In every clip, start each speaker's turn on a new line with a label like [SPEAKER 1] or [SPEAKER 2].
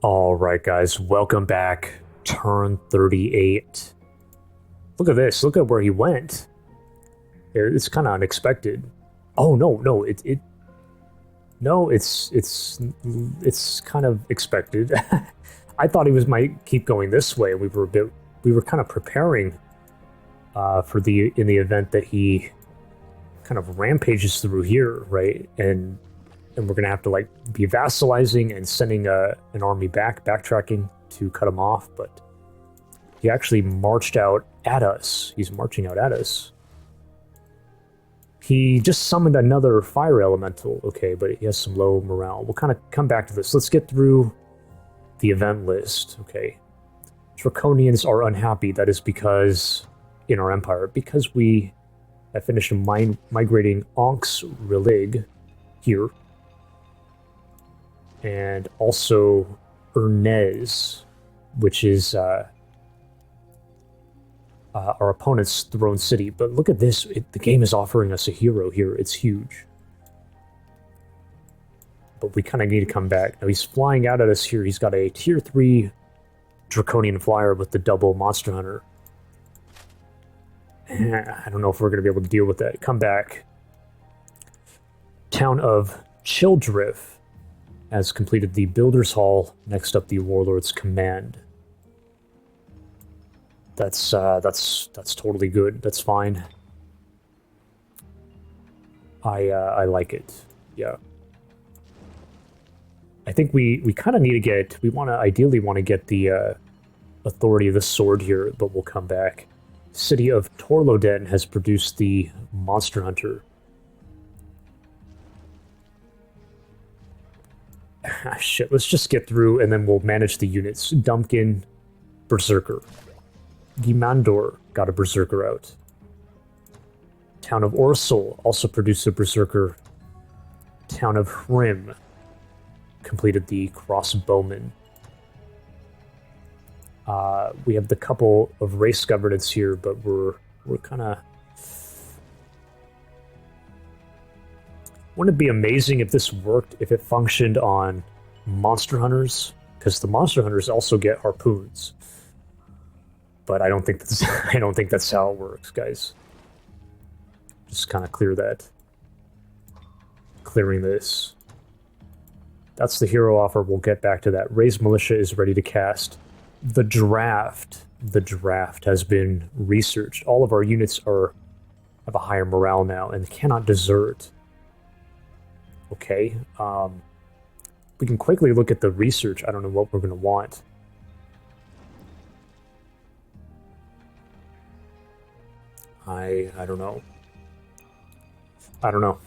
[SPEAKER 1] All right, guys, welcome back. Turn 38. Look at this. Look at where he went. It's kind of unexpected. Oh no, it's kind of expected. I thought he might keep going this way. We were kind of preparing in the event that he kind of rampages through here, right? And we're gonna have to like be vassalizing and sending an army backtracking to cut him off. But he actually marched out at us. He's marching out at us. He just summoned another fire elemental, okay, but he has some low morale. We'll kind of come back to this. Let's get through the event list, okay. Draconians are unhappy. That is because, in our empire, because we have finished migrating Xinkt-Shi here, and also Ernez, which is our opponent's throne city. But look at this. The game is offering us a hero here. It's huge. But we kind of need to come back. Now he's flying out at us here. He's got a tier 3 Draconian flyer with the double Monster Hunter. I don't know if we're going to be able to deal with that. Come back. Town of Childriff has completed the Builder's Hall. Next up, the Warlord's Command. That's totally good. That's fine. I like it. Yeah. I think we kind of need to get. Ideally want to get the authority of the sword here, but we'll come back. City of Torloden has produced the Monster Hunter. Shit, let's just get through and then we'll manage the units. Dumpkin, Berserker. Gimandor got a Berserker out. Town of Orsol also produced a Berserker. Town of Hrim completed the Crossbowman. We have the couple of race governance here, but we're kind of... Wouldn't it be amazing if this worked, if it functioned on Monster Hunters? Because the Monster Hunters also get harpoons. But I don't think that's how it works, guys. Just kind of clear that. Clearing this. That's the hero offer. We'll get back to that. Raised Militia is ready to cast. The draft. The draft has been researched. All of our units have a higher morale now and cannot desert. Okay. We can quickly look at the research. I don't know what we're going to want. I don't know. I don't know.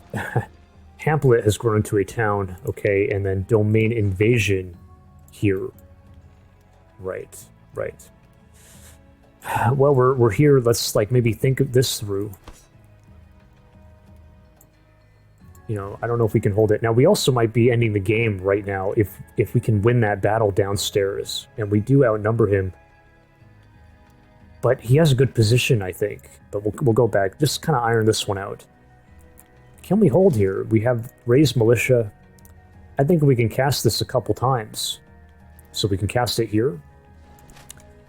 [SPEAKER 1] Hamlet has grown into a town, okay, and then domain invasion here. Right. Well, we're here. Let's like maybe think of this through. You know, I don't know if we can hold it. Now, we also might be ending the game right now if we can win that battle downstairs, and we do outnumber him. But he has a good position, I think. But we'll go back. Just kind of iron this one out. Can we hold here? We have Raised Militia. I think we can cast this a couple times. So we can cast it here.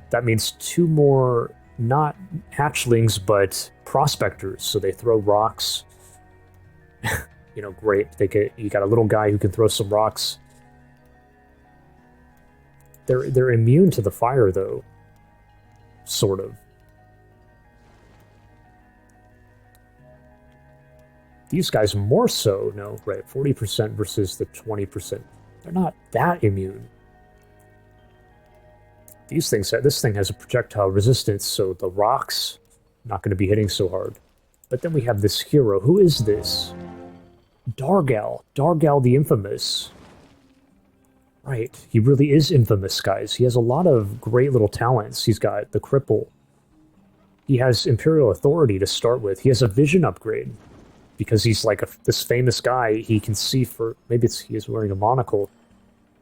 [SPEAKER 1] That means 2 more, not hatchlings, but prospectors. So they throw rocks. You know, great. You got a little guy who can throw some rocks. They're immune to the fire, though. Sort of. These guys more so. No, right. 40% versus the 20%. They're not that immune. This thing has a projectile resistance, so the rocks not going to be hitting so hard. But then we have this hero. Who is this? Dargal the Infamous. Right, he really is infamous, guys. He has a lot of great little talents. He's got the Cripple. He has Imperial Authority to start with. He has a vision upgrade. Because he's like this famous guy, he can see for... Maybe he is wearing a monocle.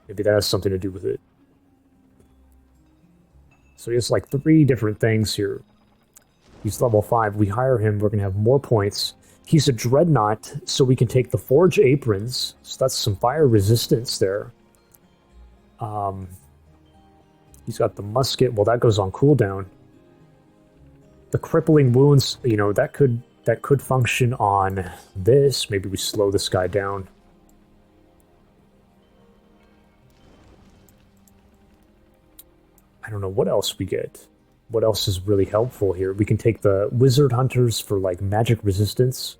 [SPEAKER 1] Maybe that has something to do with it. So he has like 3 different things here. He's level 5. We hire him, we're going to have more points. He's a Dreadnought, so we can take the Forge Aprons. So that's some fire resistance there. He's got the musket. Well, that goes on cooldown. The crippling wounds, you know, that could function on this. Maybe we slow this guy down. I don't know what else we get. What else is really helpful here? We can take the wizard hunters for like magic resistance,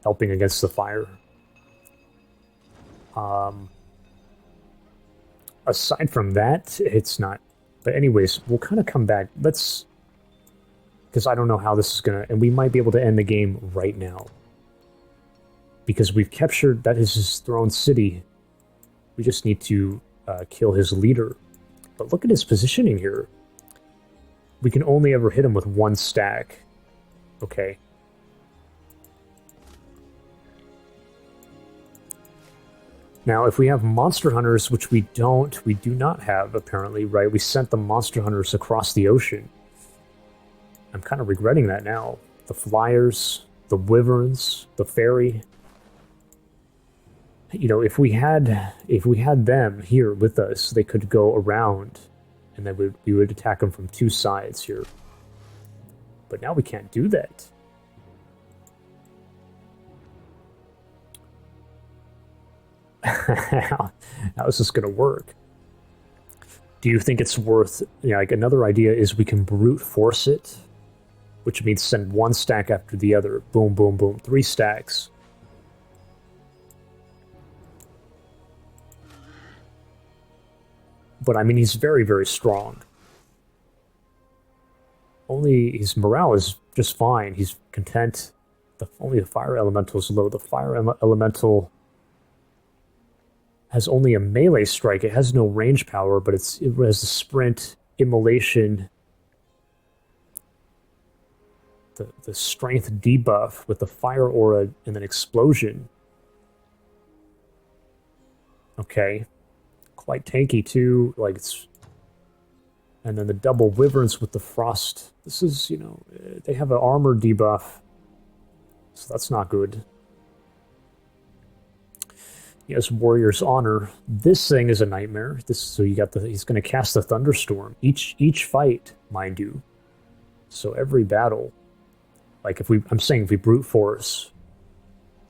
[SPEAKER 1] helping against the fire. Aside from that, it's not. But anyways, we'll kind of come back. Let's, because I don't know how this is gonna, and we might be able to end the game right now because we've captured, that is his throne city. We just need to kill his leader. But look at his positioning here. We can only ever hit him with one stack. Okay. Now, if we have monster hunters, which we do not have, apparently, right? We sent the monster hunters across the ocean. I'm kind of regretting that now. The flyers, the wyverns, the fairy. You know, if we had them here with us, they could go around, and then we would attack them from two sides here. But now we can't do that. How is this going to work? Do you think it's worth... You know, like another idea is we can brute force it, which means send one stack after the other. Boom, boom, boom. 3 stacks. But I mean, he's very, very strong. Only his morale is just fine. He's content. Only the fire elemental is low. The fire elemental has only a melee strike. It has no range power, but it has the sprint, immolation, the strength debuff with the fire aura and then explosion. Okay. Quite tanky too, like it's, and then the double wyverns with the frost. This is, you know, they have an armor debuff, so that's not good. He has Warrior's Honor. This thing is a nightmare. So you got he's going to cast the Thunderstorm each fight, mind you. So every battle, like I'm saying if we brute force,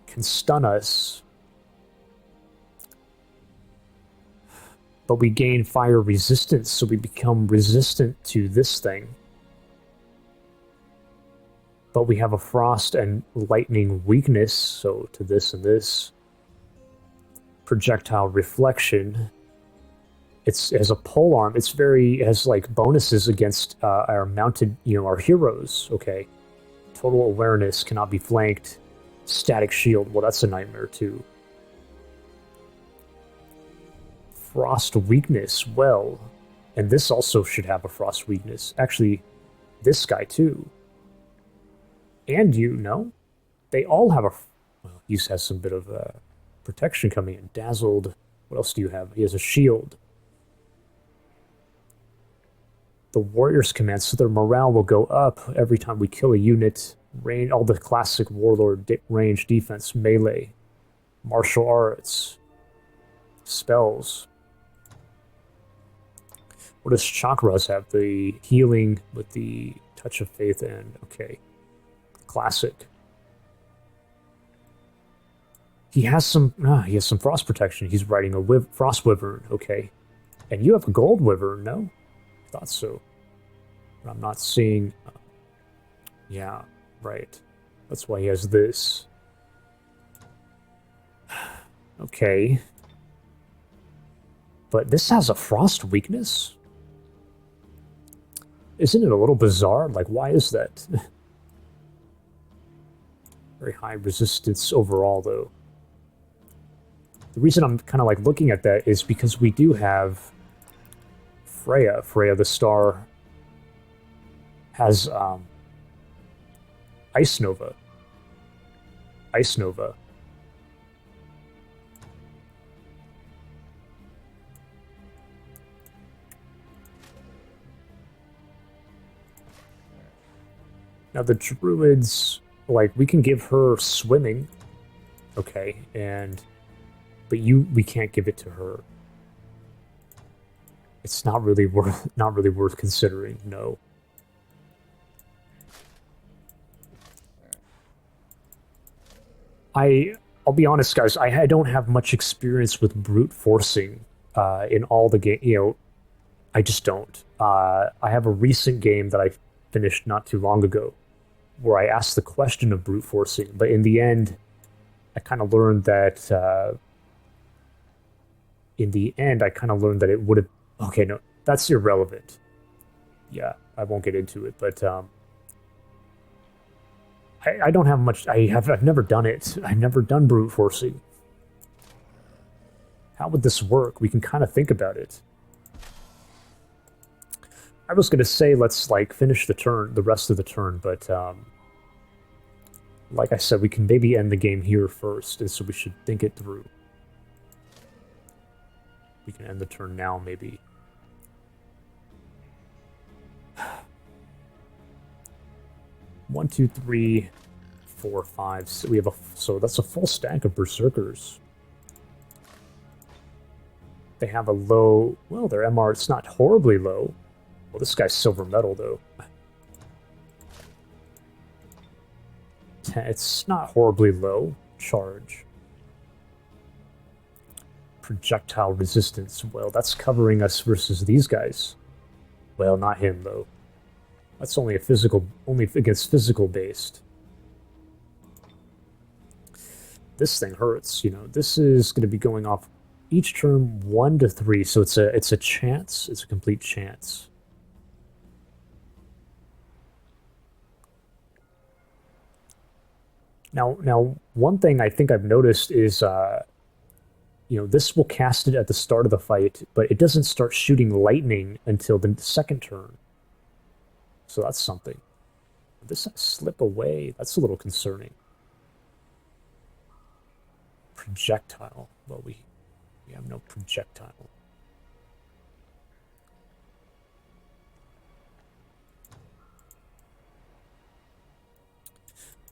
[SPEAKER 1] can stun us. But we gain fire resistance, so we become resistant to this thing. But we have a frost and lightning weakness, so to this and this. Projectile reflection. It has a polearm. It has like bonuses against our mounted, you know, our heroes. Okay. Total awareness, cannot be flanked. Static shield. Well, that's a nightmare too. Frost weakness, well, and this also should have a frost weakness. Actually, this guy too. And you know, they all have well, he has some bit of protection coming in. Dazzled. What else do you have? He has a shield. The warriors command, so their morale will go up every time we kill a unit. All the classic warlord range defense, melee, martial arts, spells. What does Chakras have? The healing with the touch of faith and okay. Classic. He has some frost protection. He's riding a frost wyvern, okay. And you have a gold wyvern, no? Thought so. But I'm not seeing yeah, right. That's why he has this. Okay. But this has a frost weakness? Isn't it a little bizarre? Like, why is that? Very high resistance overall, though. The reason I'm kind of like looking at that is because we do have Freya. Freya the Star has Ice Nova. Ice Nova. Now the druids, like, we can give her swimming, okay, but we can't give it to her. It's not really worth considering. No. I'll be honest, guys. I don't have much experience with brute forcing in all the game. You know, I just don't. I have a recent game that I finished not too long ago, where I asked the question of brute forcing, but in the end, I kind of learned that. In the end, I kind of learned that it would have. Okay, no, that's irrelevant. Yeah, I won't get into it, but I don't have much. I've never done it. I've never done brute forcing. How would this work? We can kind of think about it. I was gonna say let's like finish the rest of the turn, but like I said, we can maybe end the game here first, and so we should think it through. We can end the turn now, maybe. One, two, three, 4, 5. So we have so that's a full stack of berserkers. They have a low. Well, their MR. It's not horribly low. Well, this guy's silver metal though. It's not horribly low. Charge. Projectile resistance. Well, that's covering us versus these guys. Well, not him though. That's only against physical based. This thing hurts, you know. This is going to be going off each turn 1 to 3, so it's a chance. It's a complete chance. Now, one thing I think I've noticed is, you know, this will cast it at the start of the fight, but it doesn't start shooting lightning until the second turn. So that's something. This slip away, that's a little concerning. Projectile. Well, we have no projectile.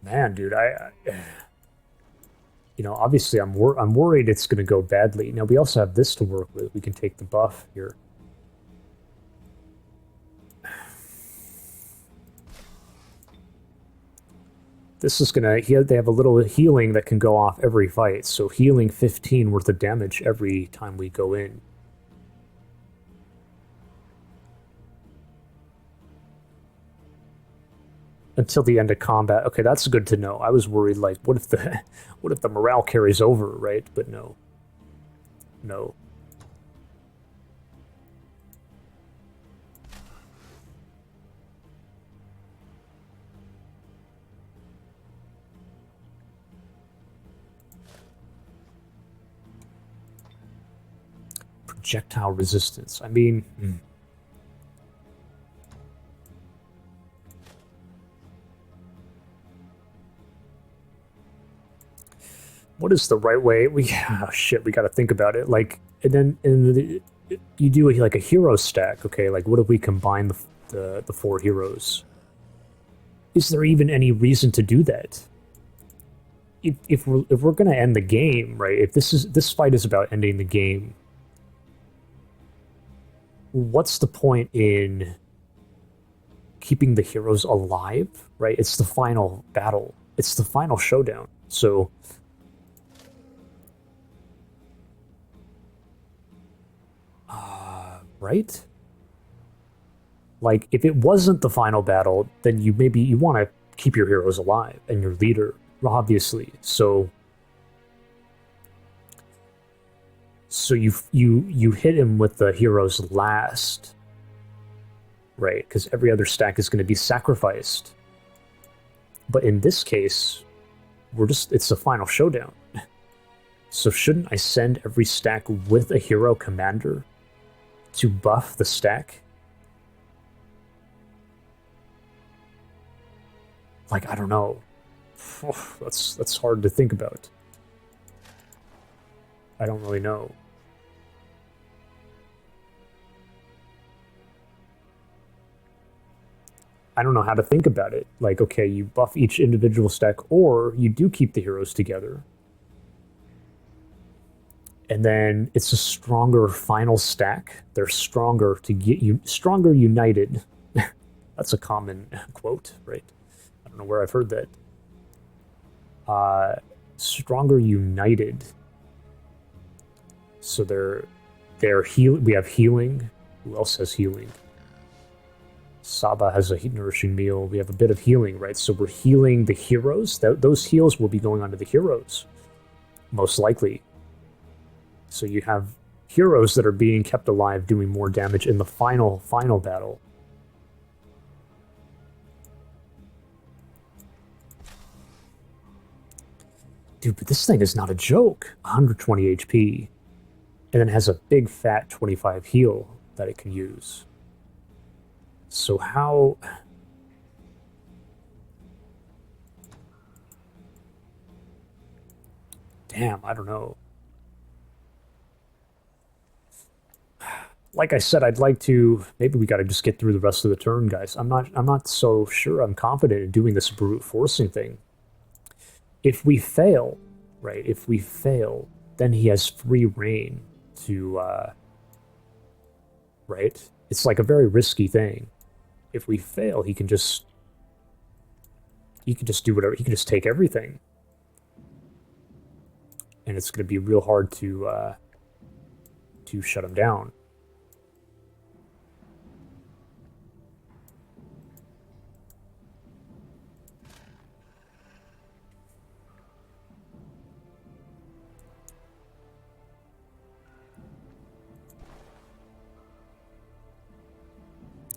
[SPEAKER 1] Man, dude, you know, obviously I'm worried it's going to go badly. Now we also have this to work with. We can take the buff here. This is gonna. They have a little healing that can go off every fight. So healing 15 worth of damage every time we go in. Until the end of combat. Okay, that's good to know. I was worried, like, what if the morale carries over, right? But no. No. Projectile resistance. I mean... What is the right way? Oh shit, we got to think about it. Like, and then you do like a hero stack. Okay, like what if we combine the 4 heroes? Is there even any reason to do that? If we're gonna end the game, right? If this fight is about ending the game, what's the point in keeping the heroes alive? Right? It's the final battle. It's the final showdown. So. Right? Like, if it wasn't the final battle, then you want to keep your heroes alive and your leader, obviously. So you hit him with the heroes last, right? Because every other stack is going to be sacrificed. But in this case, it's the final showdown. So shouldn't I send every stack with a hero commander to buff the stack? Like, I don't know. That's hard to think about. I don't really know. I don't know how to think about it. Like, okay, you buff each individual stack, or you do keep the heroes together. And then it's a stronger final stack. They're stronger to get you stronger united. That's a common quote, right? I don't know where I've heard that. Stronger united. So they're heal. We have healing. Who else has healing? Saba has a nourishing meal. We have a bit of healing, right? So we're healing the heroes. Those heals will be going on to the heroes, most likely. So you have heroes that are being kept alive, doing more damage in the final battle. Dude, but this thing is not a joke. 120 HP. And then has a big fat 25 heal that it can use. So how... Damn, I don't know. Like I said, I'd like to... Maybe we gotta just get through the rest of the turn, guys. I'm not so sure I'm confident in doing this brute forcing thing. If we fail, right, if we fail, then he has free reign to, right? It's like a very risky thing. If we fail, he can just do whatever, he can just take everything. And it's going to be real hard to shut him down.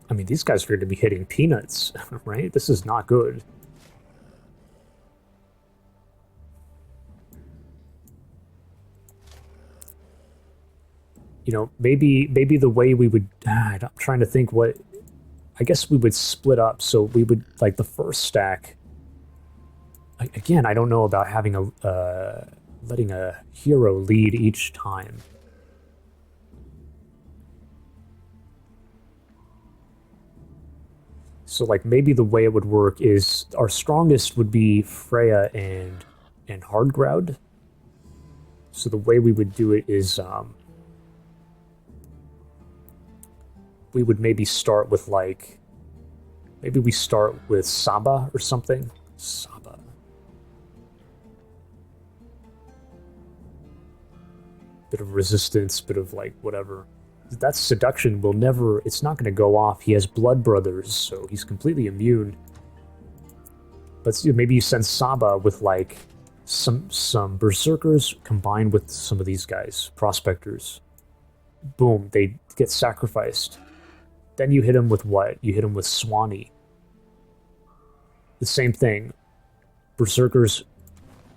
[SPEAKER 1] I mean, these guys are going to be hitting peanuts, right? This is not good. You know, maybe the way we would... I'm trying to think what... I guess we would split up, so we would, like, the first stack... Again, I don't know about having a... letting a hero lead each time. So, like, maybe the way it would work is our strongest would be Freya and Hardgroud. So the way we would do it is we would maybe start with, like, maybe we start with Saba or something. Saba. Bit of resistance, bit of, like, whatever. That seduction will never... It's not going to go off. He has blood brothers, so he's completely immune. But maybe you send Saba with, like, some berserkers combined with some of these guys, prospectors. Boom, they get sacrificed. Then you hit him with what? You hit him with Swanee. The same thing. Berserkers,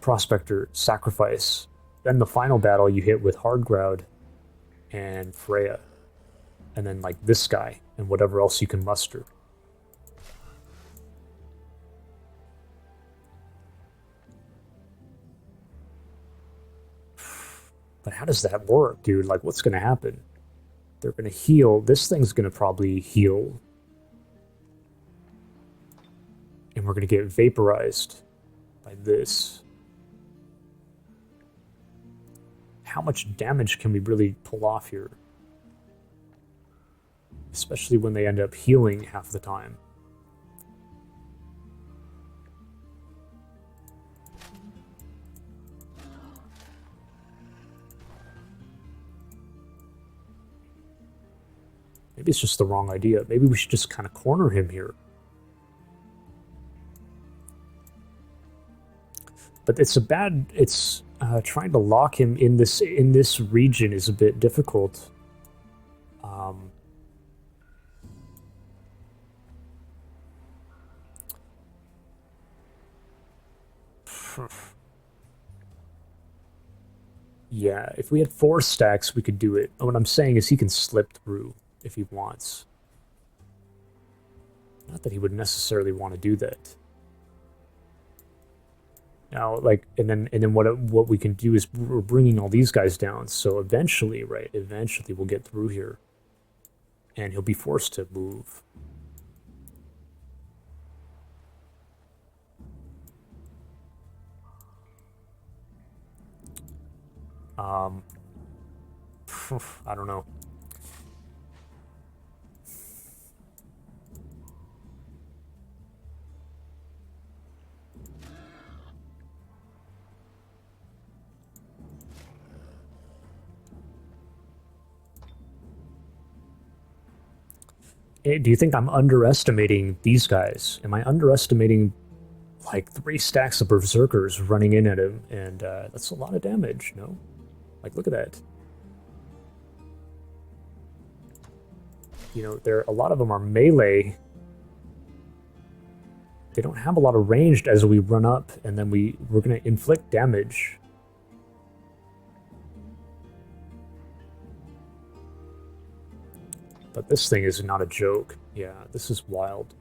[SPEAKER 1] prospector, sacrifice. Then the final battle you hit with Hardgroud and Freya, and then, like, this guy, and whatever else you can muster. But how does that work, dude? Like, what's gonna happen? They're gonna heal. This thing's gonna probably heal. And we're gonna get vaporized by this. How much damage can we really pull off here? Especially when they end up healing half the time. Maybe it's just the wrong idea. Maybe we should just kind of corner him here. But it's a bad... It's... trying to lock him in this region is a bit difficult. Yeah, if we had 4 stacks, we could do it. What I'm saying is he can slip through if he wants. Not that he would necessarily want to do that. Now, like, and then what we can do is we're bringing all these guys down. So eventually, right? Eventually, we'll get through here, and he'll be forced to move. I don't know. Do you think I'm underestimating these guys? Am I underestimating like 3 stacks of berserkers running in at him? And that's a lot of damage, no? Like, look at that. You know, a lot of them are melee. They don't have a lot of ranged as we run up, and then we're going to inflict damage. But this thing is not a joke. Yeah, this is wild.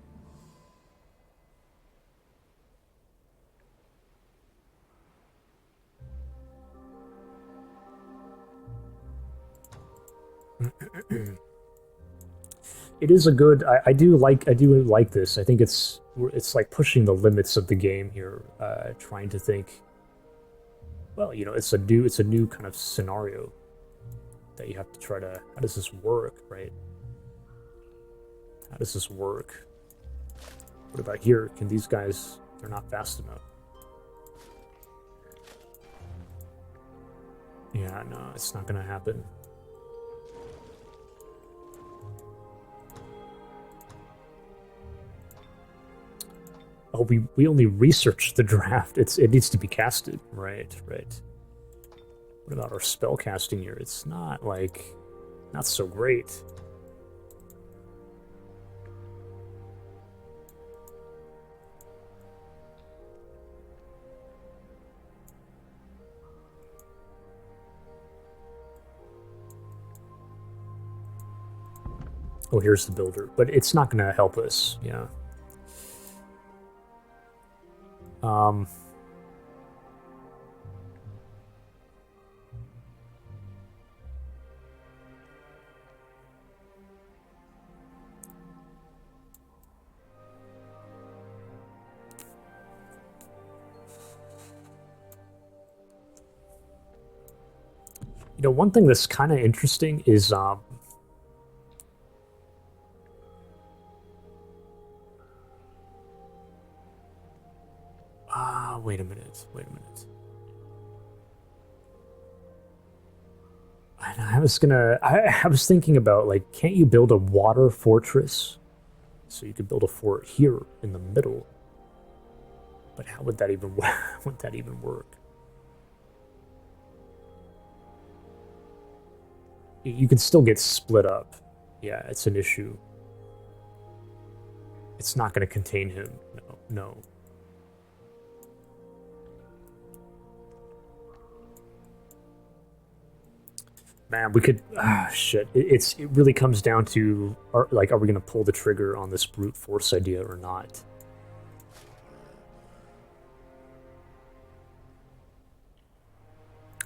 [SPEAKER 1] It is a good. I do like this. I think it's like pushing the limits of the game here, trying to think. Well, you know, it's a new kind of scenario that you have to try to. How does this work, right? How does this work? What about here? Can these guys? They're not fast enough. Yeah, no, it's not gonna happen. Oh, we only researched the draft. It needs to be casted. Right. What about our spell casting here? It's not so great. Oh, here's the builder, but it's not going to help us. Yeah. You know, one thing that's kind of interesting is wait a minute. I was thinking about, like, can't you build a water fortress? So you could build a fort here in the middle. But how would that even work? You can still get split up. Yeah, it's an issue. It's not going to contain him. No. Man, we could. Shit. It really comes down to, are we going to pull the trigger on this brute force idea or not?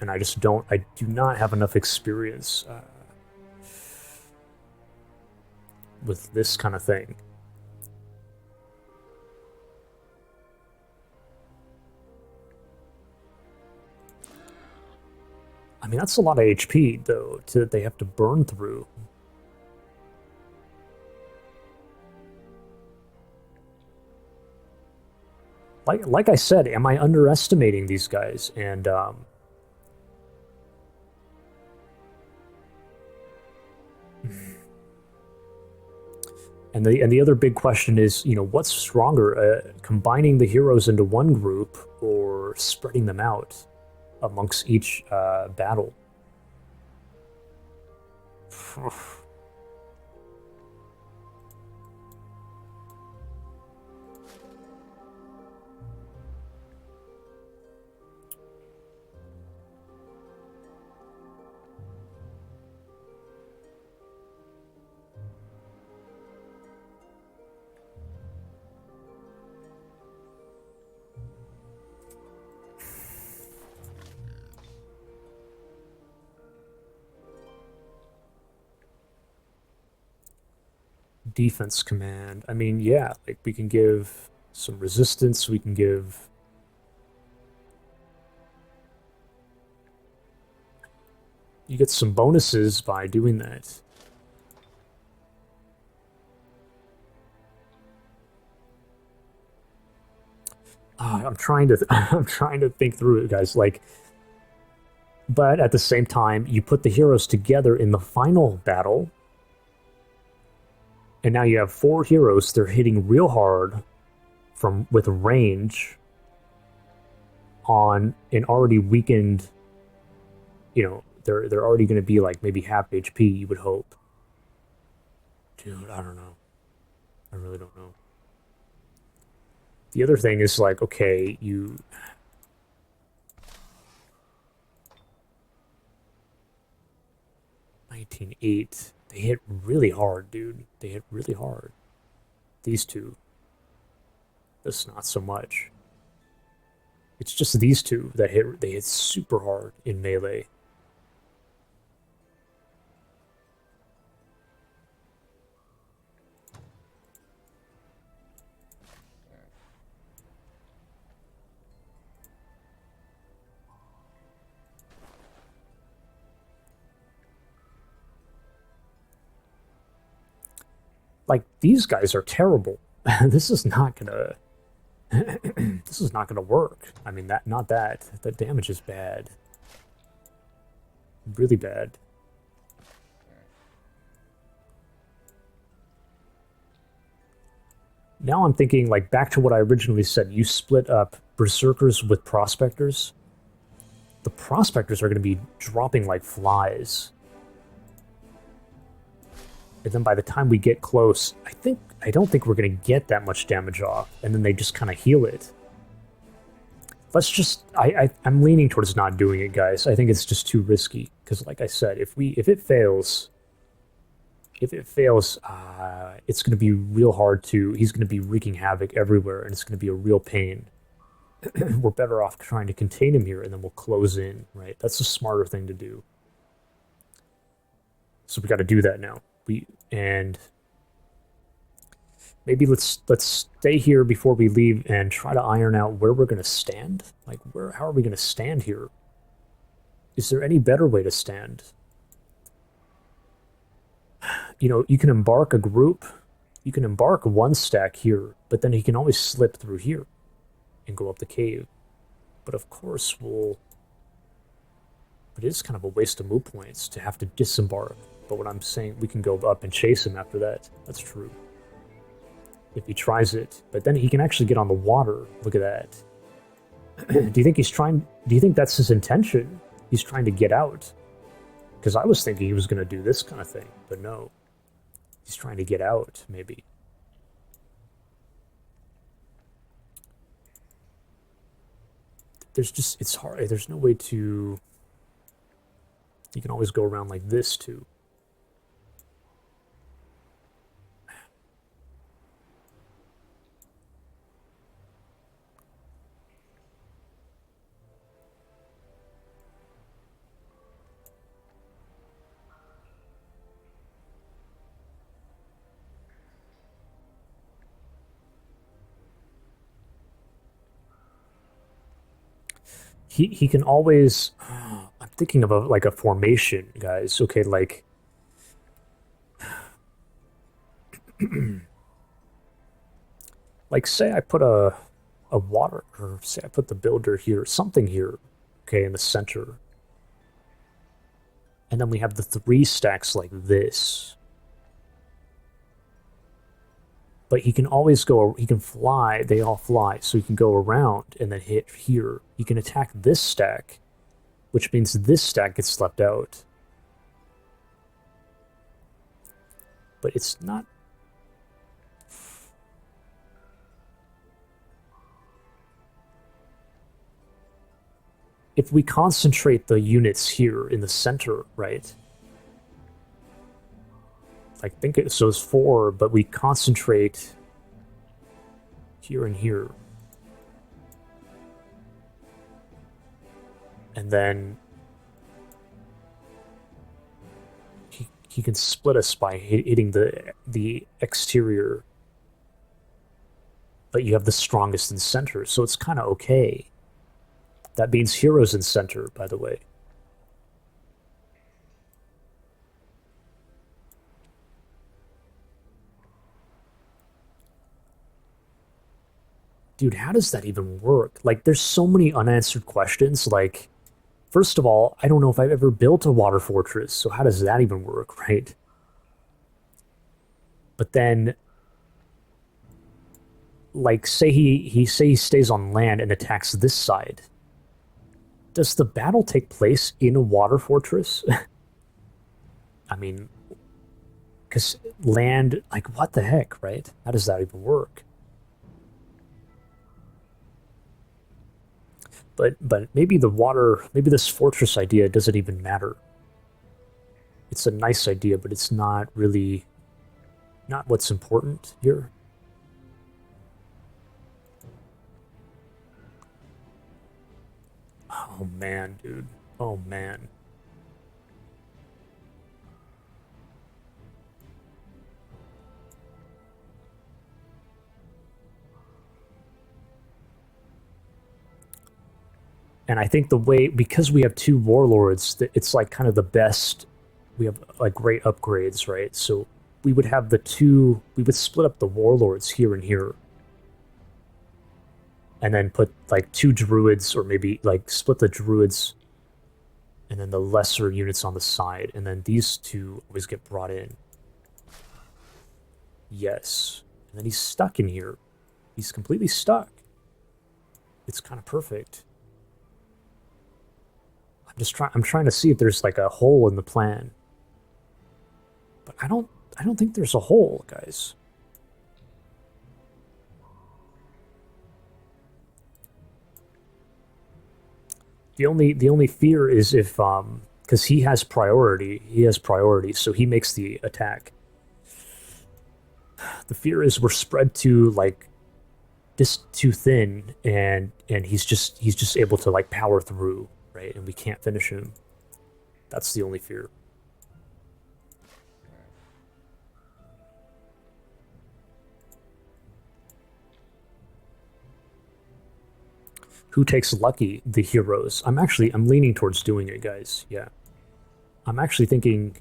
[SPEAKER 1] And I do not have enough experience with this kind of thing. I mean, that's a lot of HP, though, they have to burn through. Like I said, am I underestimating these guys? And the other big question is, you know, what's stronger, combining the heroes into one group or spreading them out amongst each battle? Defense command. I mean, yeah, like, we can give some resistance, we can give... You get some bonuses by doing that. I'm trying to I'm trying to think through it, guys. Like, but at the same time, you put the heroes together in the final battle, and now you have 4 heroes. They're hitting real hard from with range on an already weakened. You know, they're already going to be like maybe half HP. You would hope. Dude, I don't know. I really don't know. The other thing is like, okay, you 19.8. They hit really hard, dude. They hit really hard. These two. This not so much. It's just these two that they hit super hard in melee. Like, these guys are terrible. This is not gonna this is not gonna work. I mean, that damage is bad. Really bad. Now I'm thinking, like, back to what I originally said. You split up Berserkers with Prospectors. The Prospectors are going to be dropping like flies. And then by the time we get close, I don't think we're going to get that much damage off. And then they just kind of heal it. Let's just... I'm leaning towards not doing it, guys. I think it's just too risky. Because like I said, if it fails... it's going to be real hard to... He's going to be wreaking havoc everywhere, and it's going to be a real pain. We're better off trying to contain him here, and then we'll close in, right? That's a smarter thing to do. So we got to do that now. And maybe let's stay here before we leave and try to iron out where we're going to stand. Like, how are we going to stand here? Is there any better way to stand? You know, you can embark a group. You can embark one stack here, but then he can always slip through here and go up the cave. But of course but it is kind of a waste of move points to have to disembark. But what I'm saying, we can go up and chase him after that. That's true. If he tries it. But then he can actually get on the water. Look at that. Do you think that's his intention? He's trying to get out. Because I was thinking he was going to do this kind of thing. But no. He's trying to get out, maybe. It's hard. There's no way to... You can always go around like this, too. He can always... I'm thinking of like a formation, guys. Okay, like... like, say I put a water... Or say I put the builder here. Something here. Okay, in the center. And then we have the 3 stacks like this. But he can always go, he can fly, they all fly, so he can go around and then hit here. He can attack this stack, which means this stack gets left out. But it's not... If we concentrate the units here in the center, right? Like, so it's 4, but we concentrate here and here. And then he can split us by hitting the exterior. But you have the strongest in center, so it's kind of okay. That means heroes in center, by the way. Dude, how does that even work? Like, there's so many unanswered questions. Like, first of all, I don't know if I've ever built a water fortress, so how does that even work, right? But then, like, say he stays on land and attacks this side. Does the battle take place in a water fortress? I mean, because land, like, what the heck, right? How does that even work? But maybe maybe this fortress idea doesn't even matter. It's a nice idea, but it's not really not what's important here. Oh man, dude. Oh man. And I think the way, because we have two warlords, it's like kind of the best. We have like great upgrades, right? So we would have we would split up the warlords here and here, and then put like two druids, or maybe like split the druids, and then the lesser units on the side, and then these two always get brought in. Yes. And then he's stuck in here. He's completely stuck. It's kind of perfect. I'm trying to see if there's like a hole in the plan. But I don't think there's a hole, guys. The only fear is if because he has priority, so he makes the attack. The fear is we're spread too like just too thin, and he's just able to like power through, right? And we can't finish him. That's the only fear. Who takes lucky? The heroes. I'm leaning towards doing it, guys. Yeah. I'm actually thinking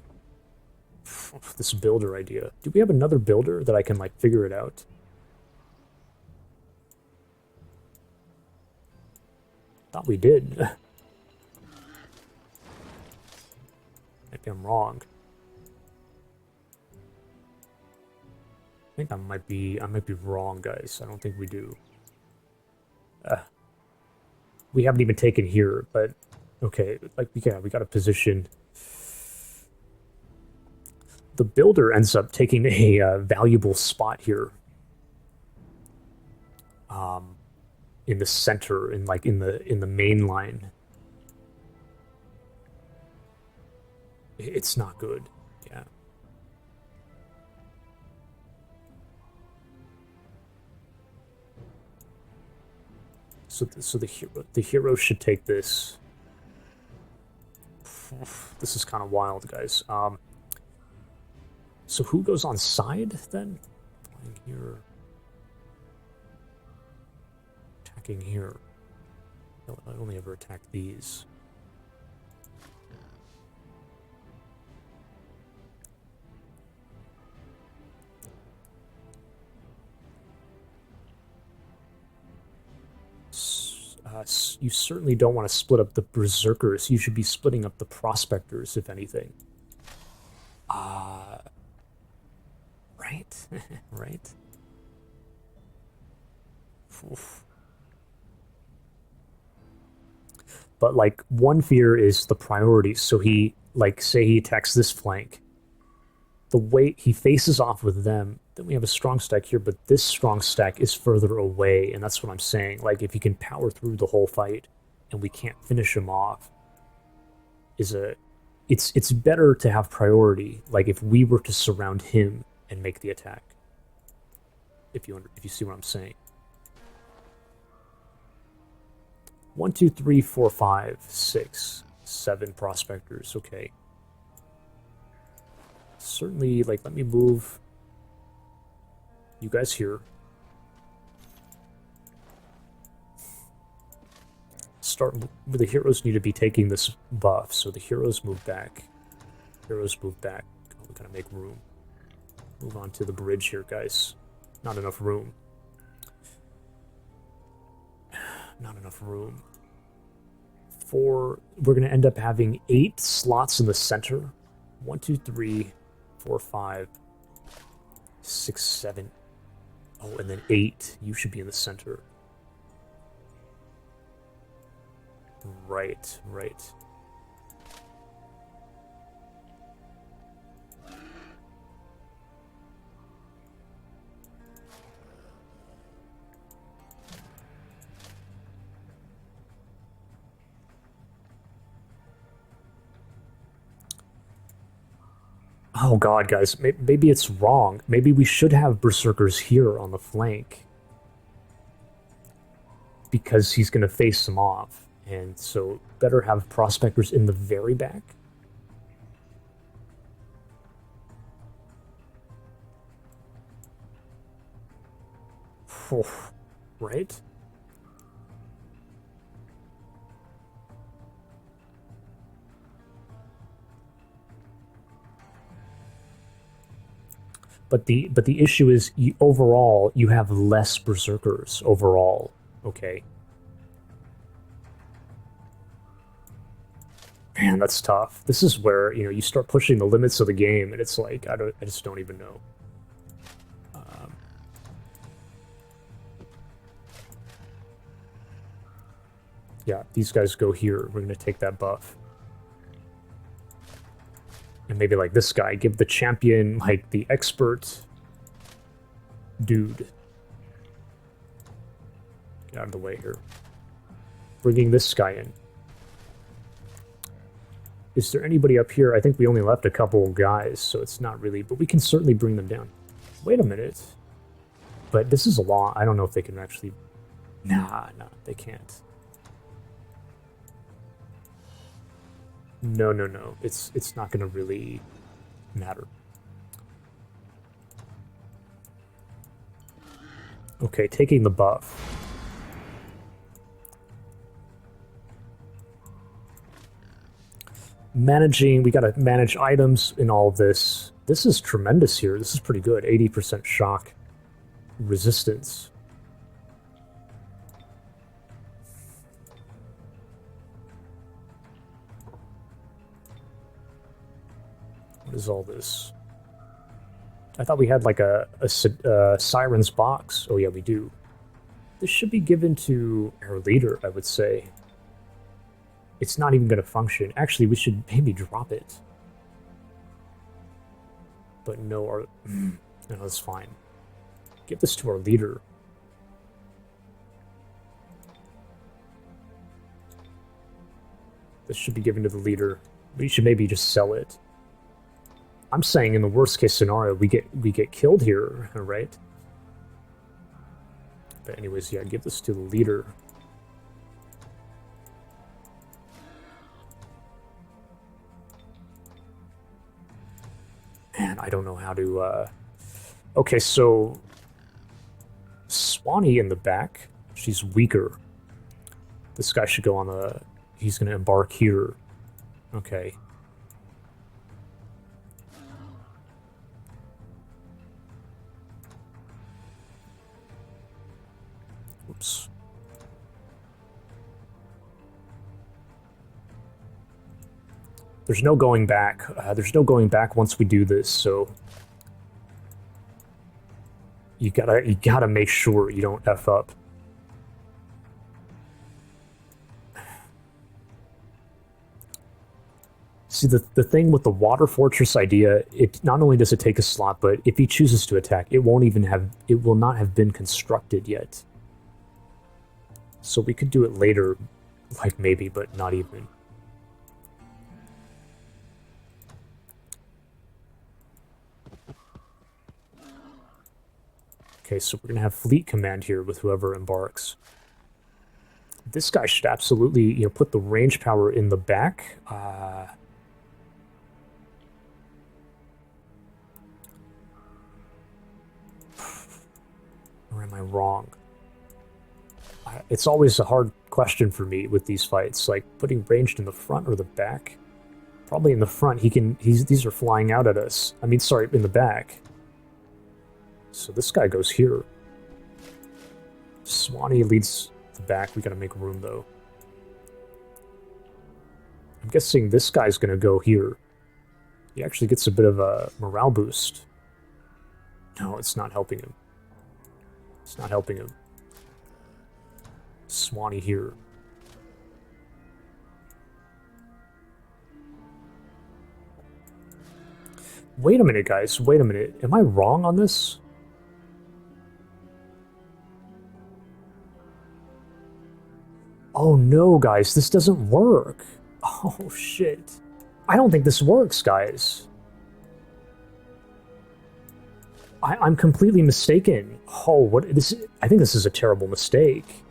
[SPEAKER 1] this builder idea. Do we have another builder that I can like figure it out? Thought we did. Maybe I'm wrong. I think I might be wrong, guys. I don't think we do. We haven't even taken here, but okay, like we got a position. The builder ends up taking a valuable spot here. In the center, in the main line. It's not good. Yeah. So the hero should take this. This is kind of wild, guys. So who goes on side then? Playing here. Attacking here. I only ever attack these. You certainly don't want to split up the berserkers. You should be splitting up the prospectors, if anything. Right? Right? Oof. But, like, one fear is the priority. So he, like, say he attacks this flank. The way he faces off with them, then we have a strong stack here, but this strong stack is further away, and that's what I'm saying. Like, if he can power through the whole fight, and we can't finish him off, it's better to have priority. Like, if we were to surround him and make the attack. If you see what I'm saying. 1, 2, 3, 4, 5, 6, 7 prospectors. Okay. Certainly, like, let me move you guys here. The heroes need to be taking this buff, so the heroes move back. Heroes move back. Oh, we gotta make room. Move on to the bridge here, guys. Not enough room. Not enough room. 4. We're going to end up having 8 slots in the center. 1, 2, 3, 4, 5, 6, 7. Oh, and then 8. You should be in the center. Right, right. Oh god, guys, maybe it's wrong. Maybe we should have Berserkers here on the flank. Because he's going to face them off. And so, better have Prospectors in the very back. Right? But the issue is, overall, you have less Berserkers overall. Okay. Man, that's tough. This is where, you know, you start pushing the limits of the game, and it's like, I just don't even know. Yeah, these guys go here. We're going to take that buff. And maybe like this guy, give the champion, like, the expert dude. Get out of the way here. Bringing this guy in. Is there anybody up here? I think we only left a couple guys, so it's not really... But we can certainly bring them down. Wait a minute. But this is a long... I don't know if they can actually... Nah, they can't. No. It's not going to really matter. Okay, taking the buff. Managing, we gotta manage items in all of this. This is tremendous here. This is pretty good. 80% shock resistance. What is all this? I thought we had like a Siren's box. Oh yeah, we do. This should be given to our leader, I would say. It's not even going to function. Actually, we should maybe drop it. But no, no, that's fine. Give this to our leader. This should be given to the leader. We should maybe just sell it. I'm saying in the worst case scenario, we get killed here, right? But anyways, yeah, give this to the leader. Man, I don't know how to... Okay, so... Swanee in the back. She's weaker. This guy should go on the... He's going to embark here. Okay. Oops. There's no going back. There's no going back once we do this, so you gotta make sure you don't F up. See, the thing with the Water Fortress idea, it not only does it take a slot, but if he chooses to attack, it will not have been constructed yet. So we could do it later, like maybe, but not even. Okay, so we're going to have fleet command here with whoever embarks. This guy should absolutely, you know, put the range power in the back. Or am I wrong? It's always a hard question for me with these fights, like putting ranged in the front or the back. Probably in the front. These are flying out at us. I mean, sorry, in the back. So this guy goes here. Swanee leads The back, we gotta make room, though. I'm guessing this guy's gonna go here. He actually gets a bit of a morale boost. No, it's not helping him. It's not helping him. Swanee here. Wait a minute, guys. Wait a minute. Am I wrong on this? Oh no, guys. This doesn't work. Oh shit. I don't think this works, guys. I'm completely mistaken. Oh, what this? I think this is a terrible mistake.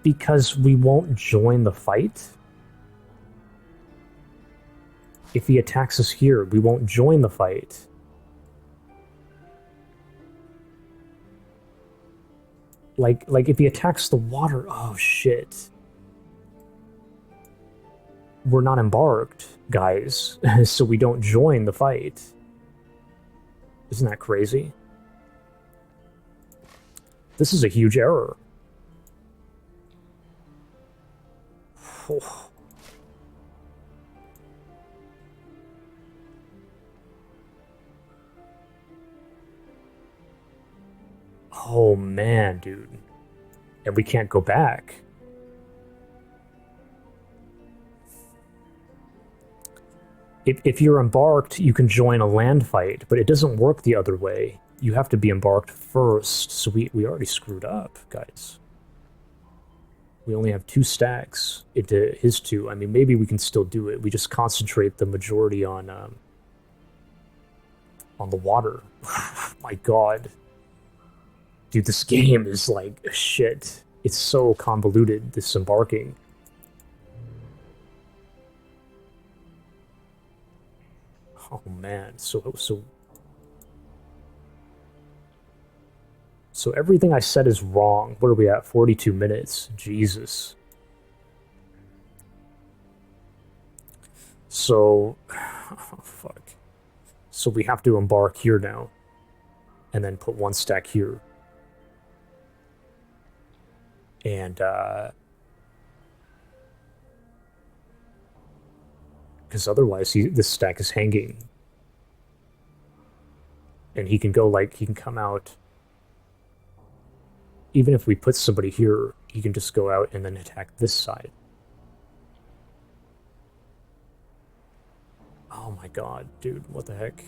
[SPEAKER 1] Because we won't join the fight? If he attacks us here, we won't join the fight. Like if he attacks the water, oh shit. We're not embarked, guys, so we don't join the fight. Isn't that crazy? This is a huge error. Oh. Oh man, dude. And we can't go back. If you're embarked, you can join a land fight, but it doesn't work the other way. You have to be embarked first, so we already screwed up, guys. We only have 2 stacks into his 2. I mean, maybe we can still do it. We just concentrate the majority on the water. My god. Dude, this game is like shit. It's so convoluted, this embarking. Oh man, so everything I said is wrong. What are we at? 42 minutes. Jesus. So, oh, fuck. So we have to embark here now, and then put 1 stack here. And because otherwise this stack is hanging, and he can go like he can come out. Even if we put somebody here, he can just go out and then attack this side. Oh my god, dude, what the heck?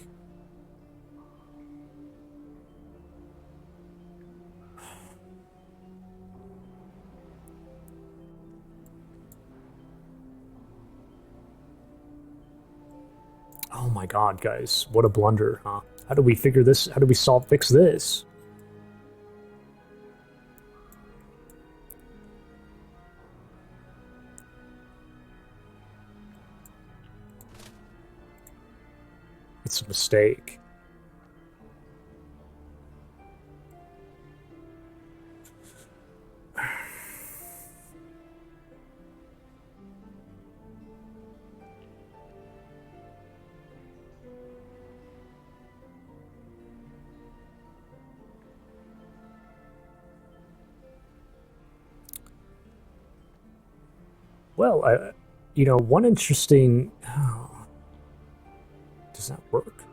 [SPEAKER 1] Oh my god, guys, what a blunder, huh? How do we figure this? How do we fix this? It's a mistake. Well, you know, one interesting... Oh, does that work?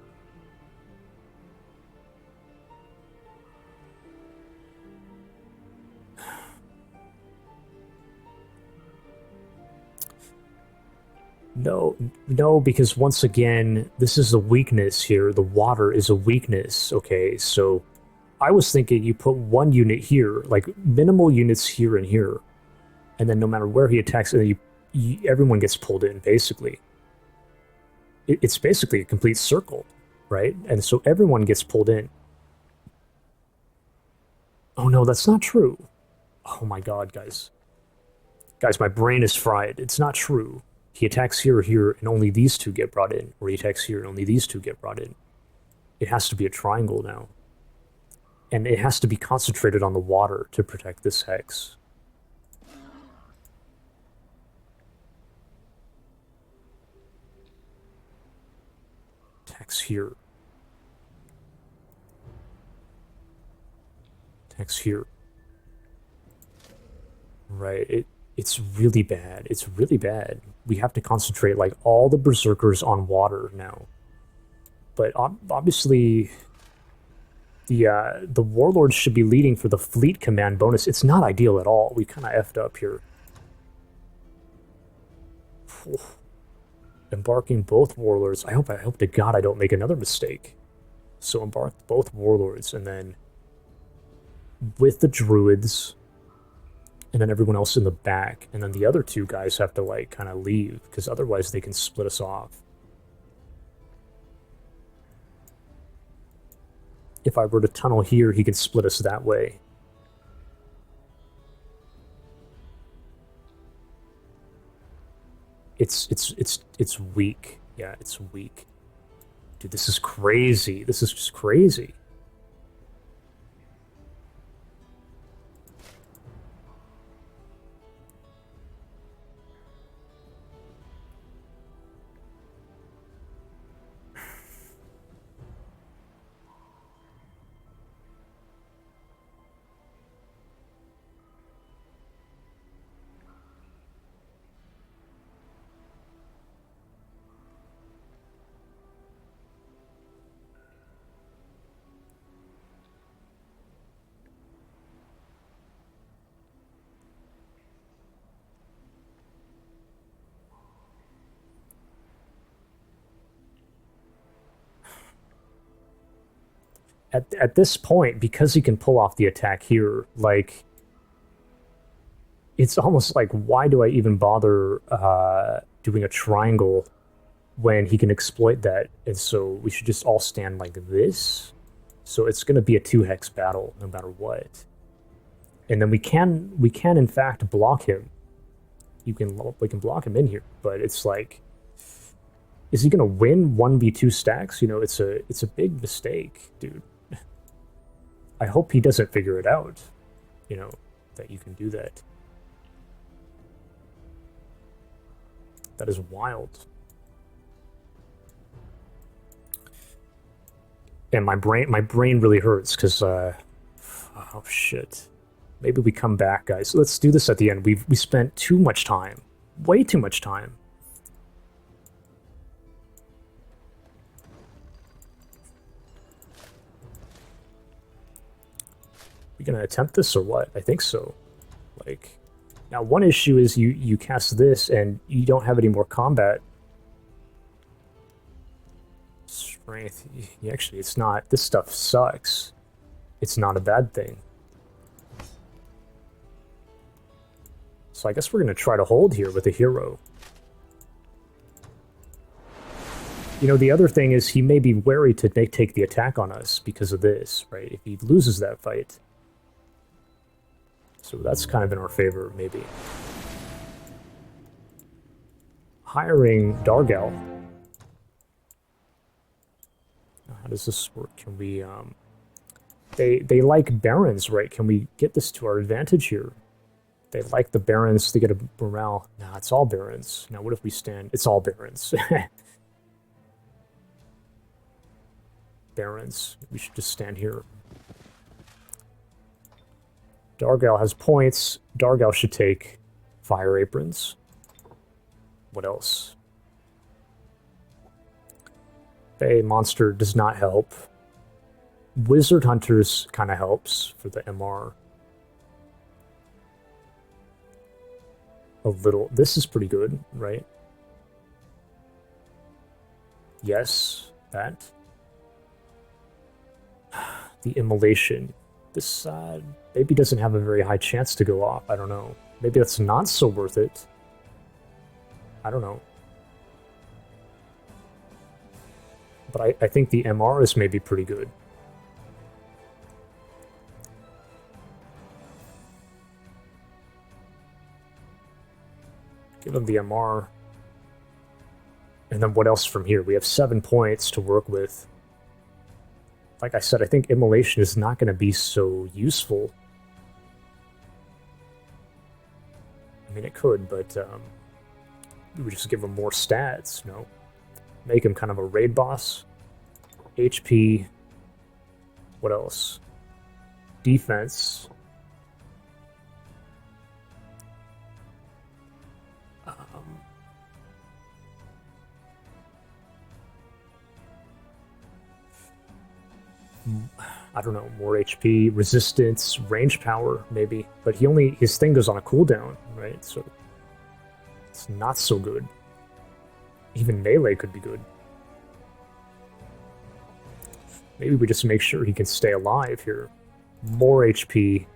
[SPEAKER 1] No, because once again, this is a weakness here. The water is a weakness, okay? So I was thinking you put 1 unit here, like minimal units here and here, and then no matter where he attacks, everyone gets pulled in, basically. It's basically a complete circle, right? And so everyone gets pulled in. Oh no, that's not true. Oh my god, guys. Guys, my brain is fried. It's not true. He attacks here or here, and only these 2 get brought in. Or he attacks here, and only these 2 get brought in. It has to be a triangle now. And it has to be concentrated on the water to protect this hex. Attacks here. Attacks here. Right. It's really bad. It's really bad. We have to concentrate like all the berserkers on water now. But obviously, the warlords should be leading for the fleet command bonus. It's not ideal at all. We kind of effed up here. Embarking both warlords. I hope to God I don't make another mistake. So embark both warlords, and then with the druids, and then everyone else in the back, and then the other two guys have to like kind of leave because otherwise they can split us off. If I were to tunnel here, he can split us that way. It's weak. Yeah, it's weak. Dude, this is crazy. This is just crazy. At this point, because he can pull off the attack here, like, it's almost like, why do I even bother doing a triangle when he can exploit that? And so we should just all stand like this. So it's going to be a 2-hex battle no matter what. And then we can in fact block him. We can block him in here, but it's like, is he going to win 1v2 stacks? You know, it's a big mistake, dude. I hope he doesn't figure it out, you know, that you can do that. That is wild. And my brain really hurts because, oh shit. Maybe we come back, guys. Let's do this at the end. We spent too much time, way too much time. We gonna attempt this or what? I think so. Like, now one issue is you cast this and you don't have any more combat strength. Actually, it's not. This stuff sucks. It's not a bad thing. So I guess we're gonna try to hold here with a hero. You know, the other thing is he may be wary to take the attack on us because of this, right? If he loses that fight. So that's kind of in our favor, maybe. Hiring Dargal. How does this work? Can we, they like barons, right? Can we get this to our advantage here? They like the barons to get a morale. Nah, it's all barons. Now, what if we stand? It's all barons. Barons. We should just stand here. Dargal has points. Dargal should take fire aprons. What else? Bay monster does not help. Wizard hunters kind of helps for the MR. A little. This is pretty good, right? Yes, that. The immolation. This maybe doesn't have a very high chance to go off. I don't know. Maybe that's not so worth it. I don't know. But I think the MR is maybe pretty good. Give him the MR. And then what else from here? We have 7 points to work with. Like I said, I think immolation is not going to be so useful. I mean, it could, but we would just give him more stats, you know? Make him kind of a raid boss. HP. What else? Defense. I don't know, more HP, resistance, range power, maybe. But his thing goes on a cooldown, right? So it's not so good. Even melee could be good. Maybe we just make sure he can stay alive here. More HP.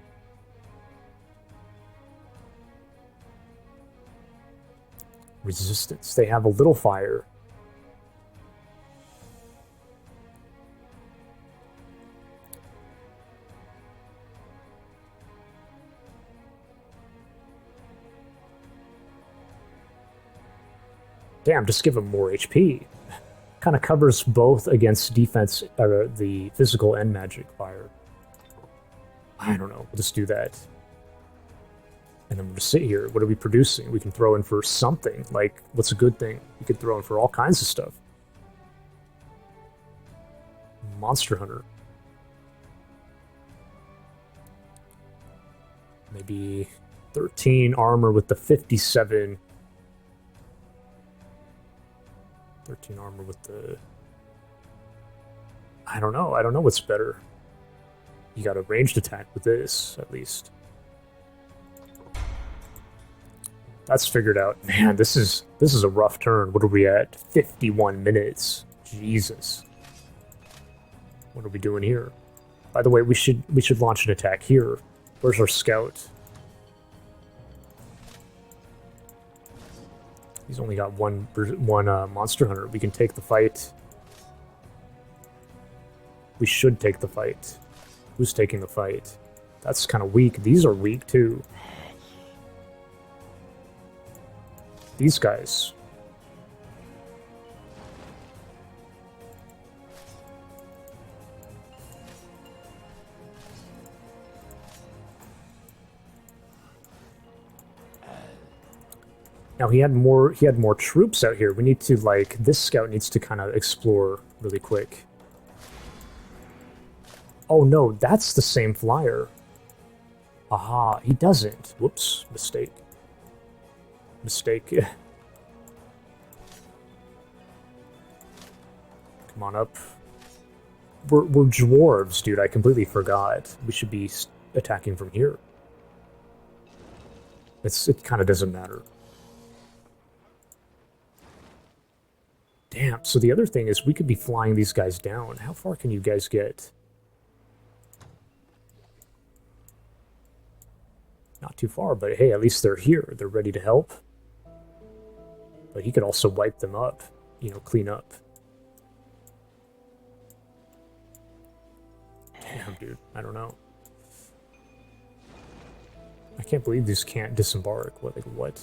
[SPEAKER 1] Resistance. They have a little fire. Damn, just give him more HP. Kind of covers both against defense, the physical and magic fire. I don't know. We'll just do that. And then we'll just sit here. What are we producing? We can throw in for something. Like, what's a good thing? We could throw in for all kinds of stuff. Monster Hunter. Maybe 13 armor with the 57. 13 armor with the... I don't know. I don't know what's better. You got a ranged attack with this, at least. That's figured out. Man, this is a rough turn. What are we at? 51 minutes. Jesus. What are we doing here? By the way, we should launch an attack here. Where's our scout? He's only got one monster hunter. We can take the fight. We should take the fight. Who's taking the fight? That's kind of weak. These are weak too. These guys. Now he had more troops out here. We need to, like, this scout needs to kind of explore really quick. Oh no, that's the same flyer. Aha, he doesn't. Whoops, mistake. Mistake. Come on up. We're dwarves, dude. I completely forgot. We should be attacking from here. It kind of doesn't matter. Damn, so the other thing is we could be flying these guys down. How far can you guys get? Not too far, but hey, at least they're here. They're ready to help. But he could also wipe them up, you know, clean up. Damn, dude, I don't know. I can't believe these can't disembark. What, like, what?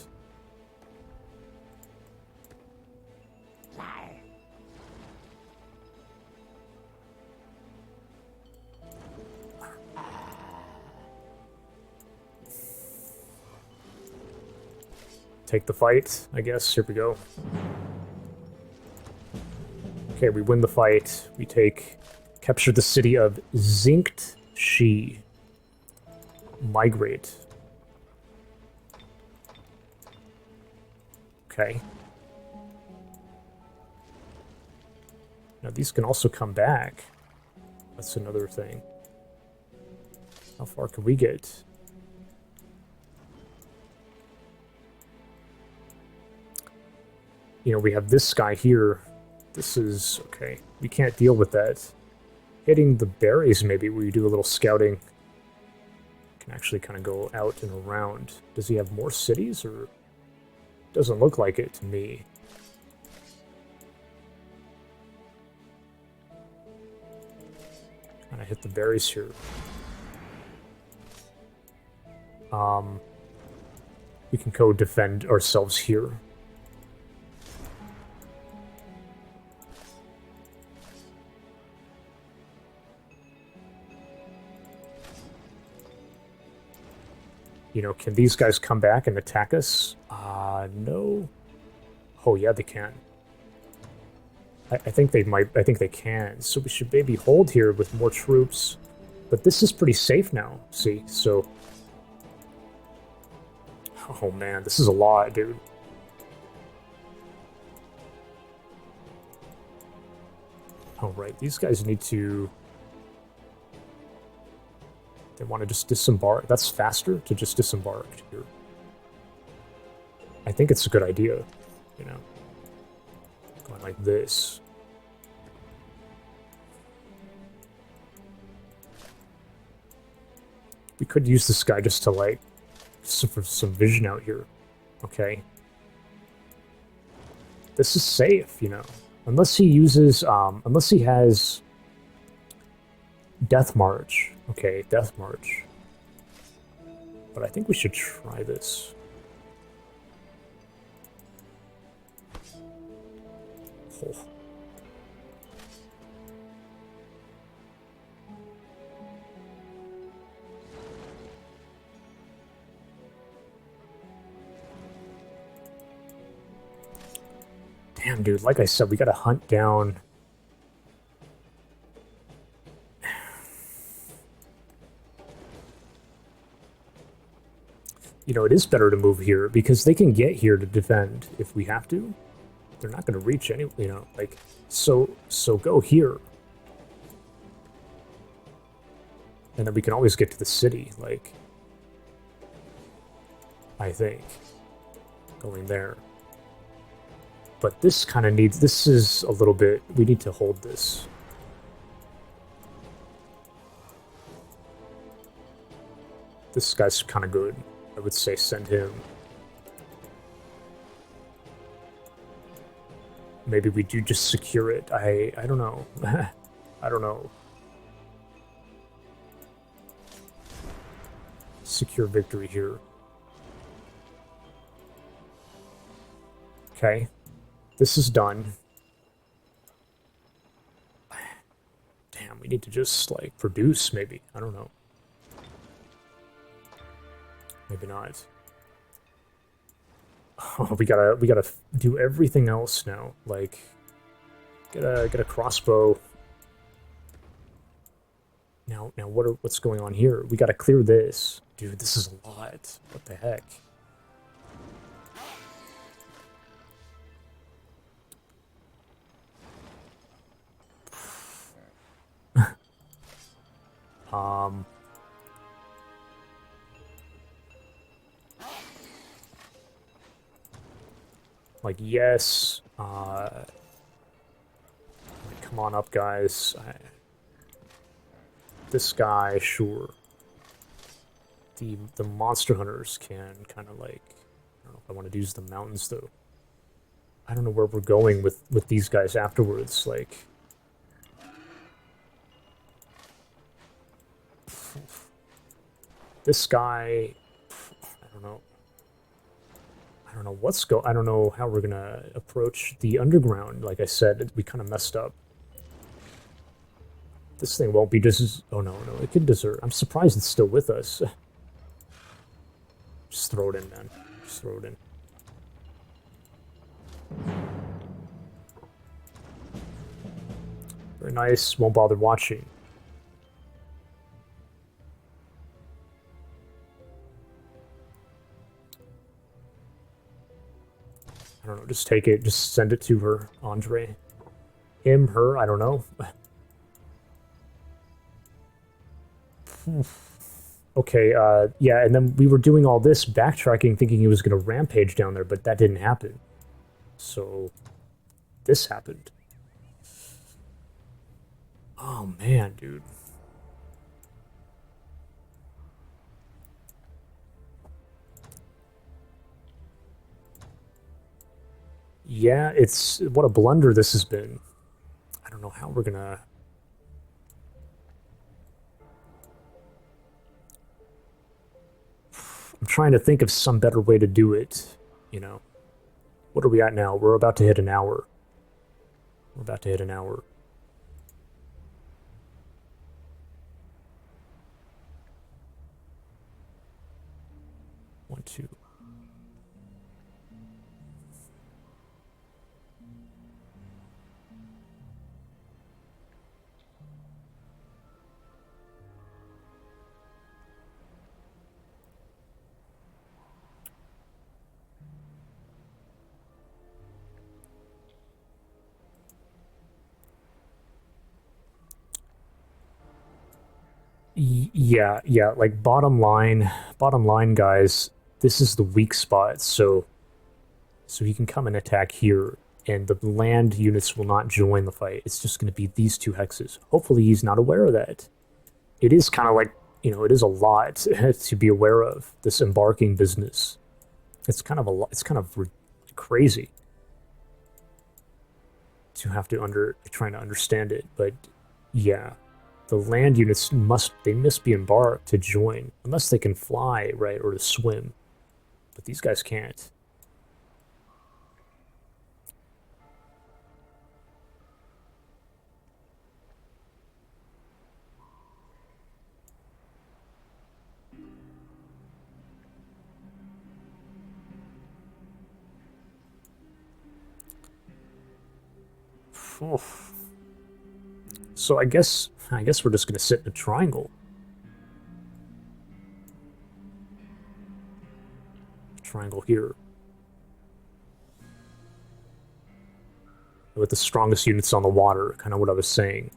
[SPEAKER 1] Take the fight, I guess. Here we go. Okay, we win the fight. We capture the city of Xinkt-Shi. Migrate. Okay. Now these can also come back. That's another thing. How far can we get? You know, we have this guy here. This is... okay. We can't deal with that. Hitting the berries, maybe, where you do a little scouting. Can actually kind of go out and around. Does he have more cities, or... doesn't look like it to me. Kind of hit the berries here. We can go defend ourselves here. You know, can these guys come back and attack us? No. Oh, yeah, they can. I think they might. I think they can. So we should maybe hold here with more troops. But this is pretty safe now, see? So... oh, man, this is a lot, dude. Alright, these guys need to They want to just disembark. That's faster to just disembark here. I think it's a good idea, you know, going like this. We could use this guy just to, like, for some vision out here, okay? This is safe, you know, unless he uses, unless he has Death March. Okay, Death March. But I think we should try this. Oh. Damn, dude, like I said, we gotta hunt down... You know, it is better to move here, because they can get here to defend if we have to. They're not gonna reach any, you know, like, so go here. And then we can always get to the city, like... I think. Going there. But this kind of needs... This is a little bit... We need to hold this. This guy's kind of good. I would say send him. Maybe we do just secure it. I don't know. I don't know. Secure victory here. Okay. This is done. Damn, we need to just, like, produce, maybe. I don't know. Maybe not. Oh, we gotta do everything else now. Like, get a crossbow. Now, what's going on here? We gotta clear this, dude. This is a lot. What the heck? Like, yes, like, come on up, guys. This guy, sure. The monster hunters can kind of, like, I don't know if I want to use the mountains, though. I don't know where we're going with these guys afterwards, like... This guy, I don't know. I don't know what's I don't know how we're gonna approach the underground. Like I said, we kind of messed up. This thing won't be just... Oh no, it could desert. I'm surprised it's still with us. Just throw it in, man. Just throw it in. Very nice. Won't bother watching. I don't know, just take it, just send it to her, Andre. Him, her, I don't know. Okay, yeah, and then we were doing all this backtracking thinking he was going to rampage down there, but that didn't happen. So, this happened. Oh man, dude. Yeah, it's... What a blunder this has been. I don't know how we're gonna... I'm trying to think of some better way to do it, you know. What are we at now? We're about to hit an hour. We're about to hit an hour. One, two... Yeah, like bottom line, guys, this is the weak spot, so he can come and attack here, and the land units will not join the fight. It's just going to be these two hexes. Hopefully he's not aware of that. It is kind of like, it is a lot to be aware of, this embarking business. It's kind of a lot, it's kind of crazy to have to trying to understand it, but yeah. The land units must be embarked to join, unless they can fly, right, or to swim. But these guys can't. Oof. So I guess we're just gonna sit in a triangle. Triangle here. With the strongest units on the water, kind of what I was saying.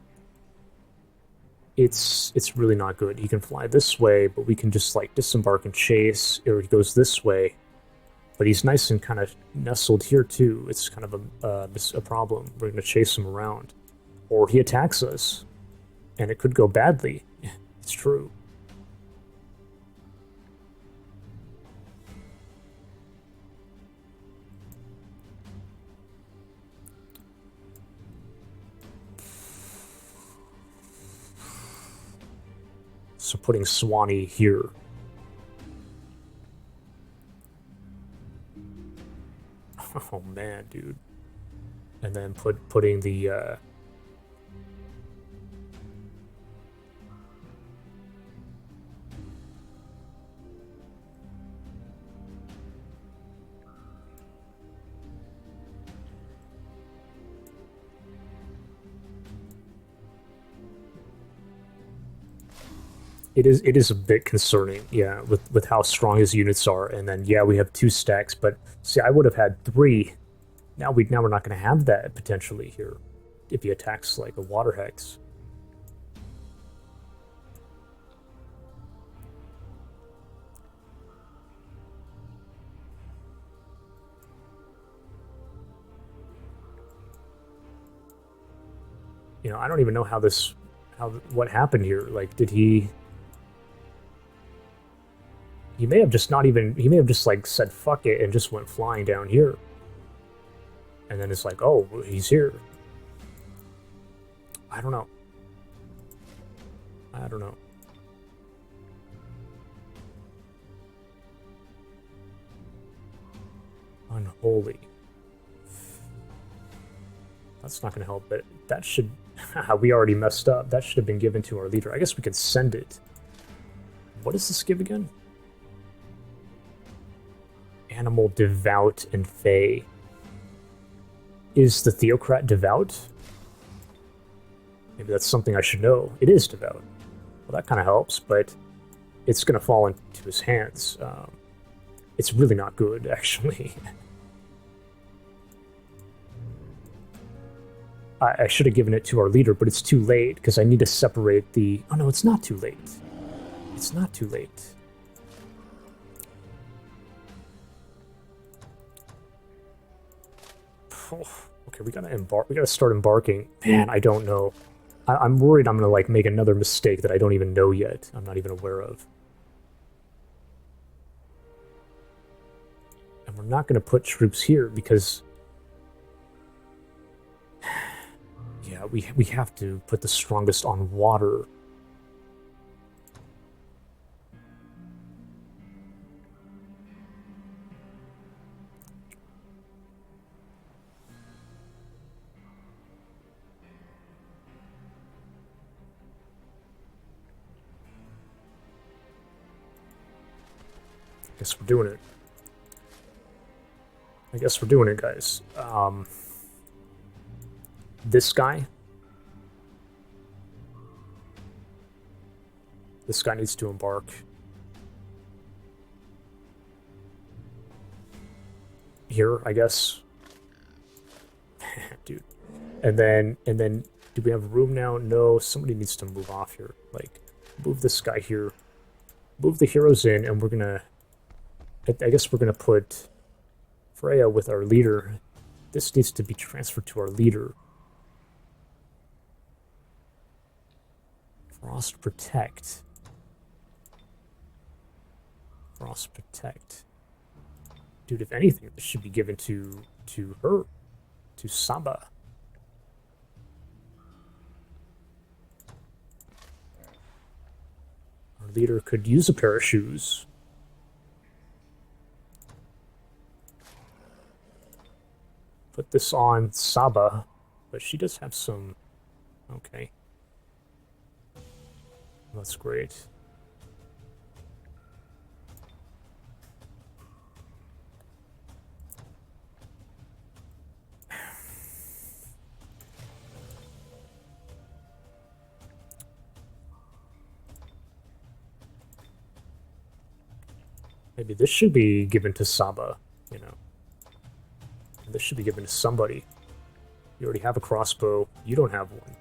[SPEAKER 1] It's really not good. He can fly this way, but we can just like disembark and chase, or he goes this way. But he's nice and kind of nestled here too. It's kind of a problem. We're gonna chase him around. Or he attacks us. And it could go badly. It's true. So putting Swanee here. Oh man, dude. And then putting the it is a bit concerning, yeah, with how strong his units are. And then yeah, we have 2 stacks, but see, I would have had 3. Now we're not going to have that potentially here if he attacks like a water hex. I don't even know what happened here. Like, did he? He may have just like said fuck it and just went flying down here. And then it's like, oh, he's here. I don't know. Unholy. That's not going to help, but that should... we already messed up. That should have been given to our leader. I guess we could send it. What does this give again? Animal devout and fey. Is the theocrat devout? Maybe that's something I should know. It is devout. Well, that kind of helps, but it's going to fall into his hands. It's really not good, actually. I should have given it to our leader, but it's too late, because I need to separate the... Oh no, it's not too late. It's not too late. Okay, we gotta start embarking. Man, I don't know. I'm worried I'm gonna like make another mistake that I don't even know yet. I'm not even aware of. And we're not gonna put troops here because... Yeah, we have to put the strongest on water. Guess we're doing it. I guess we're doing it, guys. This guy needs to embark. Here, I guess. Dude. And then do we have room now? No, somebody needs to move off here. Like, Move this guy here. Move the heroes in, and we're gonna... I guess we're gonna put Freya with our leader. This needs to be transferred to our leader. Frost Protect. Frost Protect. Dude, if anything, this should be given to her. To Saba. Our leader could use a pair of shoes. Put this on Saba, but she does have some... Okay. That's great. Maybe this should be given to Saba, you know. This should be given to somebody. You already have a crossbow. You don't have one.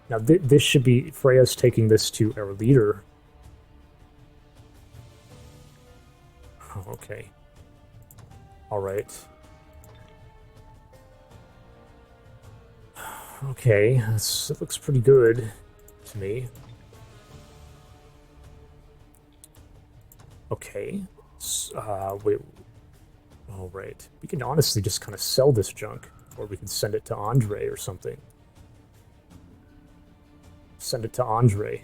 [SPEAKER 1] Now, this should be... Freya's taking this to our leader. Oh, okay. Alright. Okay, it looks pretty good to me. Okay. Wait. All right. We can honestly just kind of sell this junk, or we can send it to Andre or something. Send it to Andre.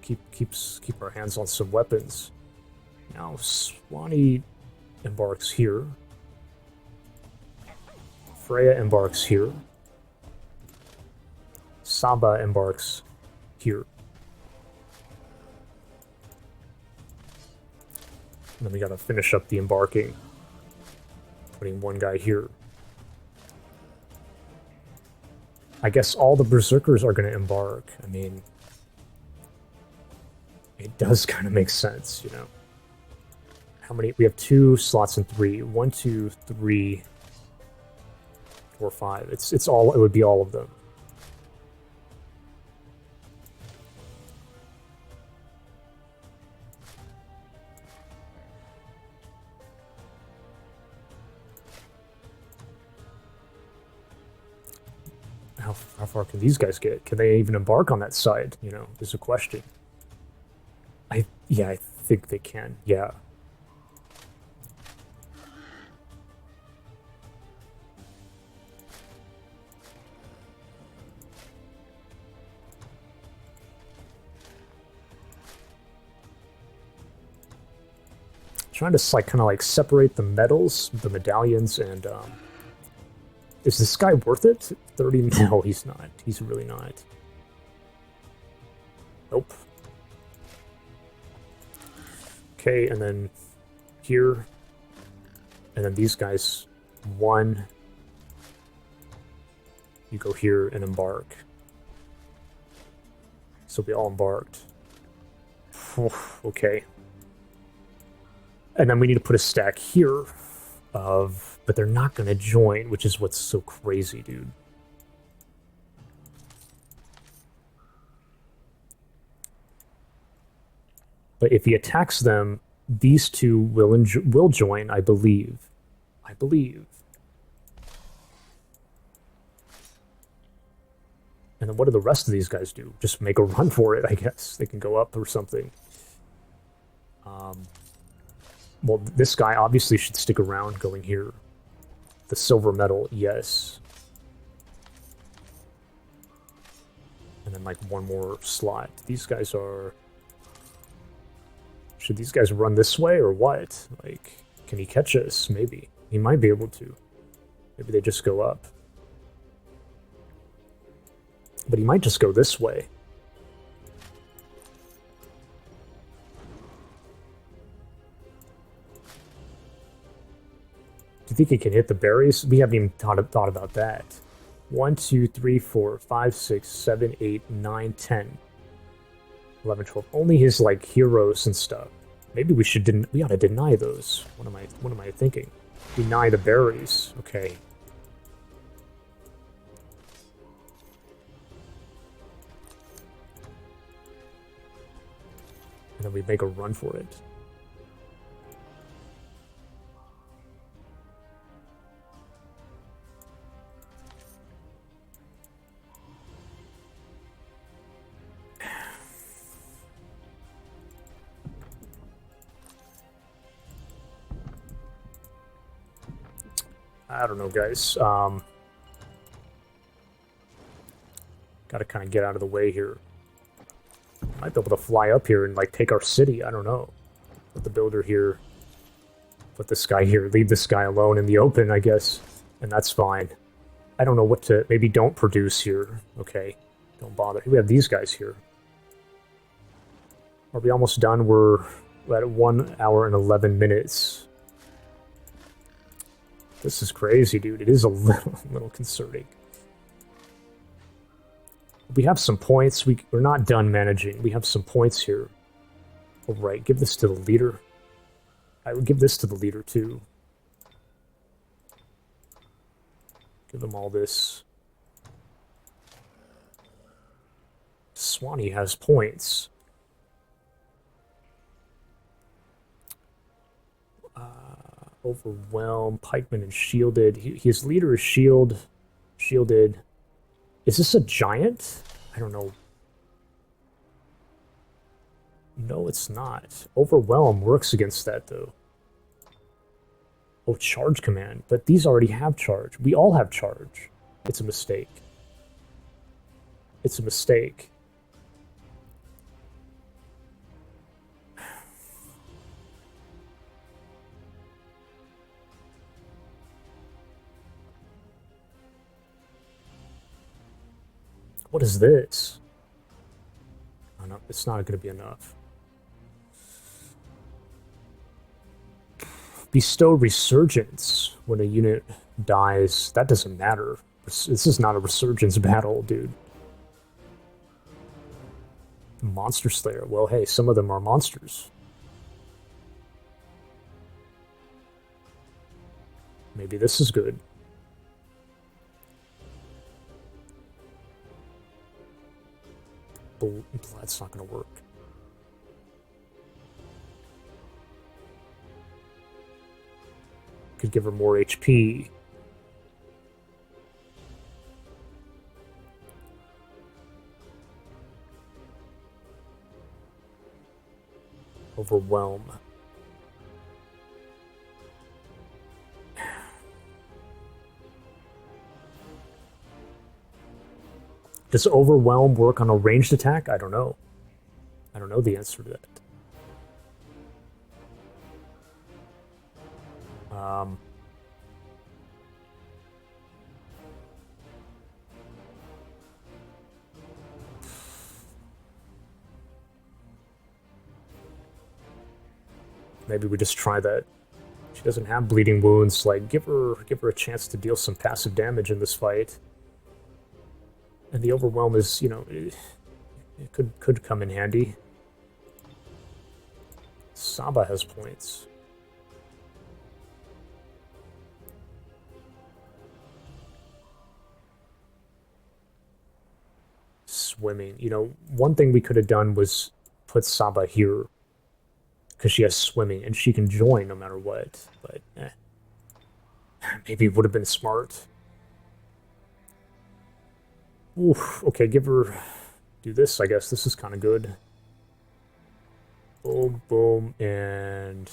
[SPEAKER 1] Keep our hands on some weapons. Now Swanee embarks here. Freya embarks here. Saba embarks here. And then we gotta finish up the embarking. Putting one guy here. I guess all the berserkers are gonna embark. I mean, it does kind of make sense, you know. How many? We have 2 slots and 3. 1, 2, 3, 4, 5. It's all. It would be all of them. How far can these guys get? Can they even embark on that side? You know, is a question. Yeah, I think they can. Yeah. Trying to like kind of like separate the medals, the medallions, and is this guy worth it? 30? No, he's not. He's really not. Nope. Okay, and then here, and then these guys. 1. You go here and embark. So we all embarked. Okay. And then we need to put a stack here of... But they're not going to join, which is what's so crazy, dude. But if he attacks them, these two will join, I believe. I believe. And then what do the rest of these guys do? Just make a run for it, I guess. They can go up or something. Well, this guy obviously should stick around going here. The silver medal, yes. And then like one more slot. These guys are... Should these guys run this way or what? Like, can he catch us? Maybe. He might be able to. Maybe they just go up. But he might just go this way. Do you think he can hit the berries? We haven't even thought about that. 1, 2, 3, 4, 5, 6, 7, 8, 9, 10, 11, 12. Only his like heroes and stuff. Maybe we should we ought to deny those. What am I thinking? Deny the berries. Okay. then we make a run for it. I don't know, guys. Got to kind of get out of the way here. Might be able to fly up here and like take our city. I don't know. Put the builder here. Put this guy here. Leave this guy alone in the open, I guess. And that's fine. I don't know what to... Maybe don't produce here. Okay. Don't bother. We have these guys here. Are we almost done? We're at 1 hour and 11 minutes. This is crazy, dude. It is a little concerning. We have some points. We're not done managing. We have some points here. All right, give this to the leader. I would give this to the leader, too. Give them all this. Swanee has points. Overwhelm, pikeman, and shielded. His leader is shielded. Is this a giant? I don't know. No, it's not. Overwhelm works against that, though. Oh, charge command. But these already have charge. We all have charge. It's a mistake. It's a mistake. What is this? Oh, no, it's not going to be enough. Bestow resurgence when a unit dies. That doesn't matter. This is not a resurgence battle, dude. Monster Slayer. Well, hey, some of them are monsters. Maybe this is good. That's not going to work. Could give her more HP. Overwhelm. Does Overwhelm work on a ranged attack? I don't know. I don't know the answer to that. Maybe we just try that. She doesn't have bleeding wounds. Like, give her a chance to deal some passive damage in this fight. And the Overwhelm is, you know, it could come in handy. Saba has points. Swimming. You know, one thing we could have done was put Saba here. Because she has swimming, and she can join no matter what. But, maybe it would have been smart. Oof, okay, give her... Do this, I guess. This is kind of good. Boom, boom, and...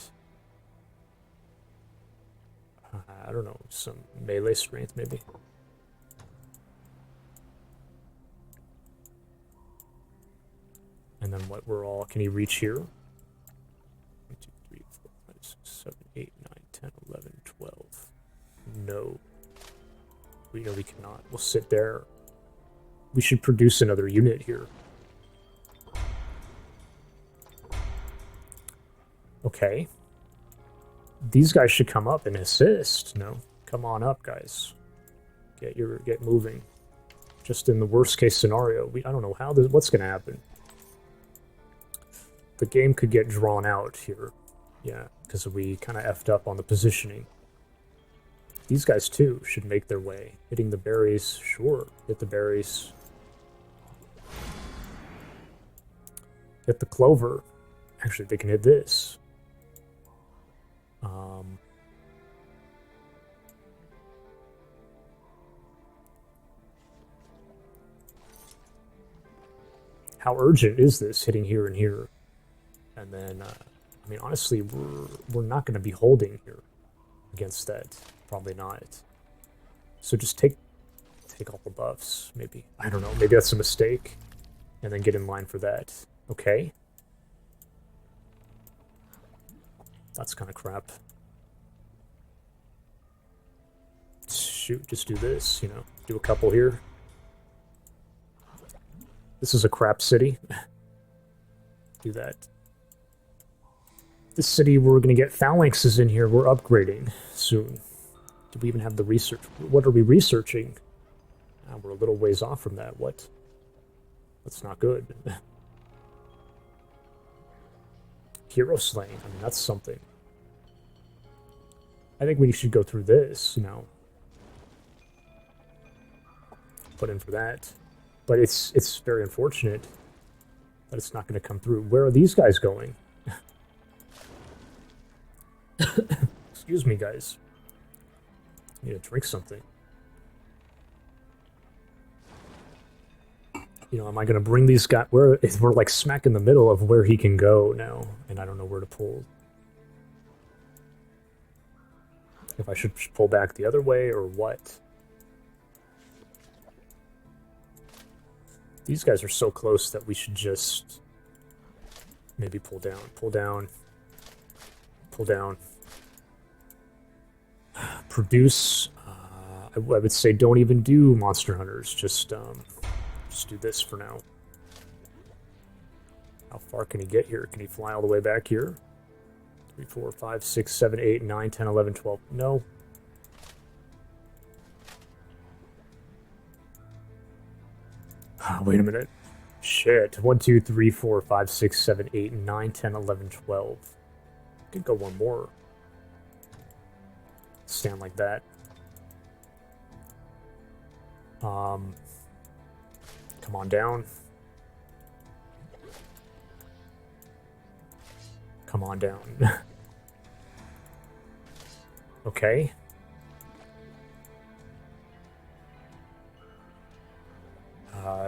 [SPEAKER 1] I don't know, some melee strength, maybe? And then what, we're all... Can he reach here? 1, 2, 3, 4, 5, 6, 7, 8, 9, 10, 11, 12. No. We know we cannot. We'll sit there. We should produce another unit here. Okay. These guys should come up and assist. No? Come on up, guys. Get moving. Just in the worst case scenario. I don't know what's going to happen. The game could get drawn out here. Yeah, because we kind of effed up on the positioning. These guys, too, should make their way. Hitting the berries, sure. Hit the berries. Hit the clover. Actually, they can hit this. How urgent is this hitting here and here? And then, I mean, honestly, we're not going to be holding here against that. Probably not. So just take all the buffs, maybe. I don't know. Maybe that's a mistake. And then get in line for that. Okay. That's kind of crap. Shoot, just do this, you know. Do a couple here. This is a crap city. Do that. This city, we're going to get phalanxes in here. We're upgrading soon. Do we even have the research? What are we researching? We're a little ways off from that. What? That's not good. Hero slaying. I mean, that's something. I think we should go through this, you know. Put in for that. But it's very unfortunate that it's not going to come through. Where are these guys going? Excuse me, guys. I need to drink something. You know, am I going to bring these guys? We're like smack in the middle of where he can go now, and I don't know where to pull. If I should pull back the other way or what? These guys are so close that we should just maybe pull down, pull down, pull down. Produce. I would say don't even do monster hunters. Just do this for now. How far can he get here? Can he fly all the way back here? 3, 4, 5, 6, 7, 8, 9, 10, 11, 12. No. Wait a minute. Shit. 1, 2, 3, 4, 5, 6, 7, 8, 9, 10, 11, 12. Could go one more. Stand like that. Come on down. Come on down. Okay.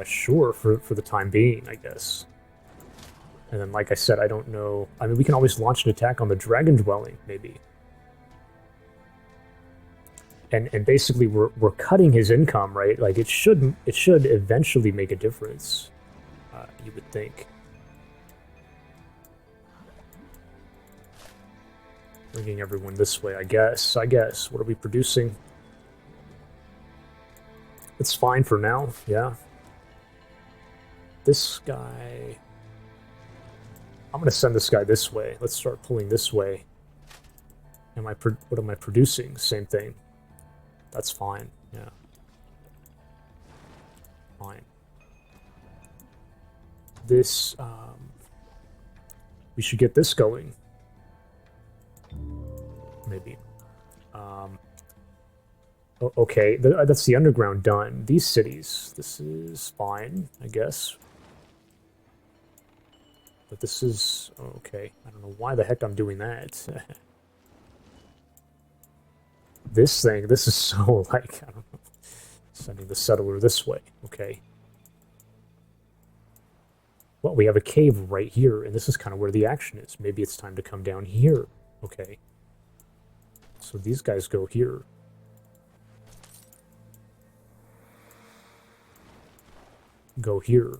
[SPEAKER 1] Sure, for the time being, I guess. And then, like I said, I don't know. I mean, we can always launch an attack on the Dragon Dwelling, maybe. And basically, we're cutting his income, right? Like it should eventually make a difference. You would think. Bringing everyone this way, I guess. What are we producing? It's fine for now. Yeah. This guy. I'm gonna send this guy this way. Let's start pulling this way. What am I producing? Same thing. That's fine, yeah. Fine. This, we should get this going. Maybe. Okay, that's the underground done. These cities, this is fine, I guess. But this is, okay. I don't know why the heck I'm doing that. This thing, this is so, like, I don't know. Sending the settler this way, okay. Well, we have a cave right here, and this is kind of where the action is. Maybe it's time to come down here, okay. So these guys go here. Go here.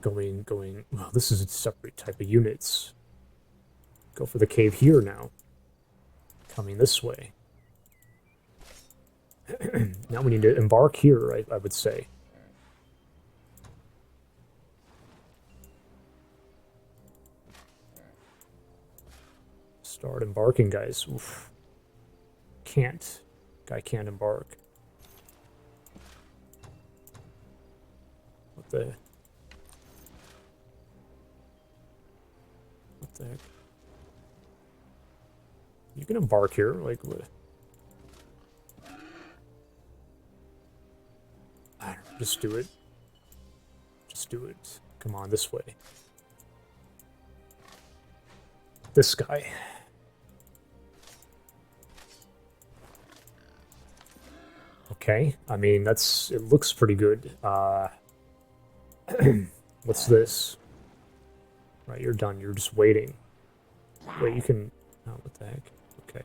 [SPEAKER 1] Going, well, this is a separate type of units. Go for the cave here now. Coming this way. Now we need to embark here, I would say. Start embarking, guys. Oof. Can't. Guy can't embark. What the heck? You can embark here, like what? I don't know, just do it. Just Let's do it. Come on, this way. This guy. Okay, I mean, it looks pretty good. What's this? Right, you're done. You're just waiting. Wait, you can... Oh, what the heck? Okay.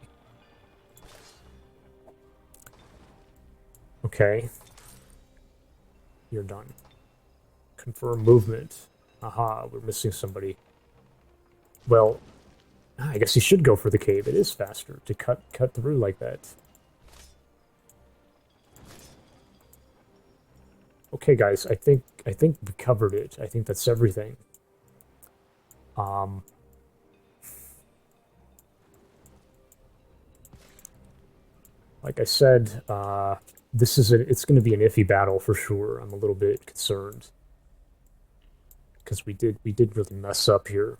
[SPEAKER 1] Okay. You're done. Confirm movement. Aha, we're missing somebody. Well, I guess he should go for the cave. It is faster to cut through like that. Okay, guys, I think we covered it. I think that's everything. Like I said, it's going to be an iffy battle for sure. I'm a little bit concerned because we did really mess up here.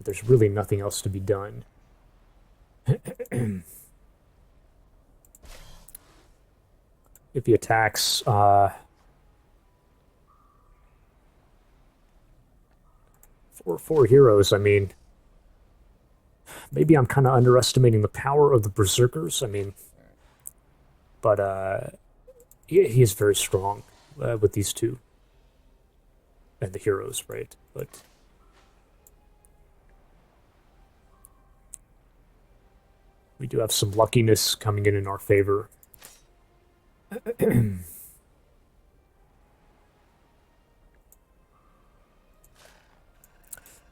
[SPEAKER 1] There's really nothing else to be done. If he attacks, four heroes, I mean, maybe I'm kind of underestimating the power of the Berserkers, I mean, but he is very strong with these two. And the heroes, right? But we do have some luckiness coming in our favor.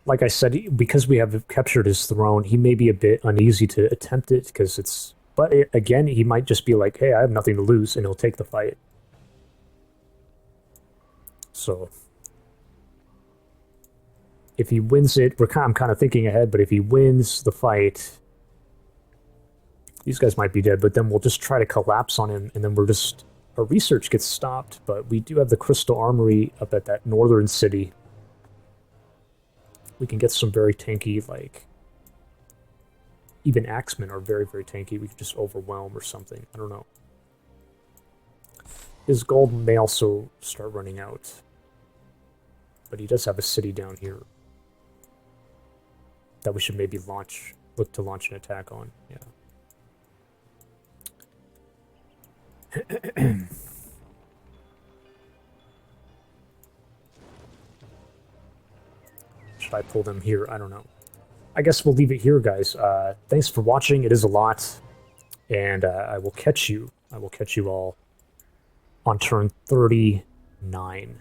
[SPEAKER 1] Like I said, because we have captured his throne, he may be a bit uneasy to attempt it, because it's... But again, he might just be like, hey, I have nothing to lose, and he'll take the fight. So... If he wins it, I'm kind of thinking ahead, but if he wins the fight... These guys might be dead, but then we'll just try to collapse on him, and then our research gets stopped, but we do have the Crystal Armory up at that northern city. We can get some very tanky, like... Even axemen are very, very tanky. We could just overwhelm or something. I don't know. His gold may also start running out. But he does have a city down here that we should maybe look to launch an attack on. Yeah. Should I pull them here? I don't know. I guess we'll leave it here, guys. Thanks for watching. It is a lot. And I will catch you all on turn 39.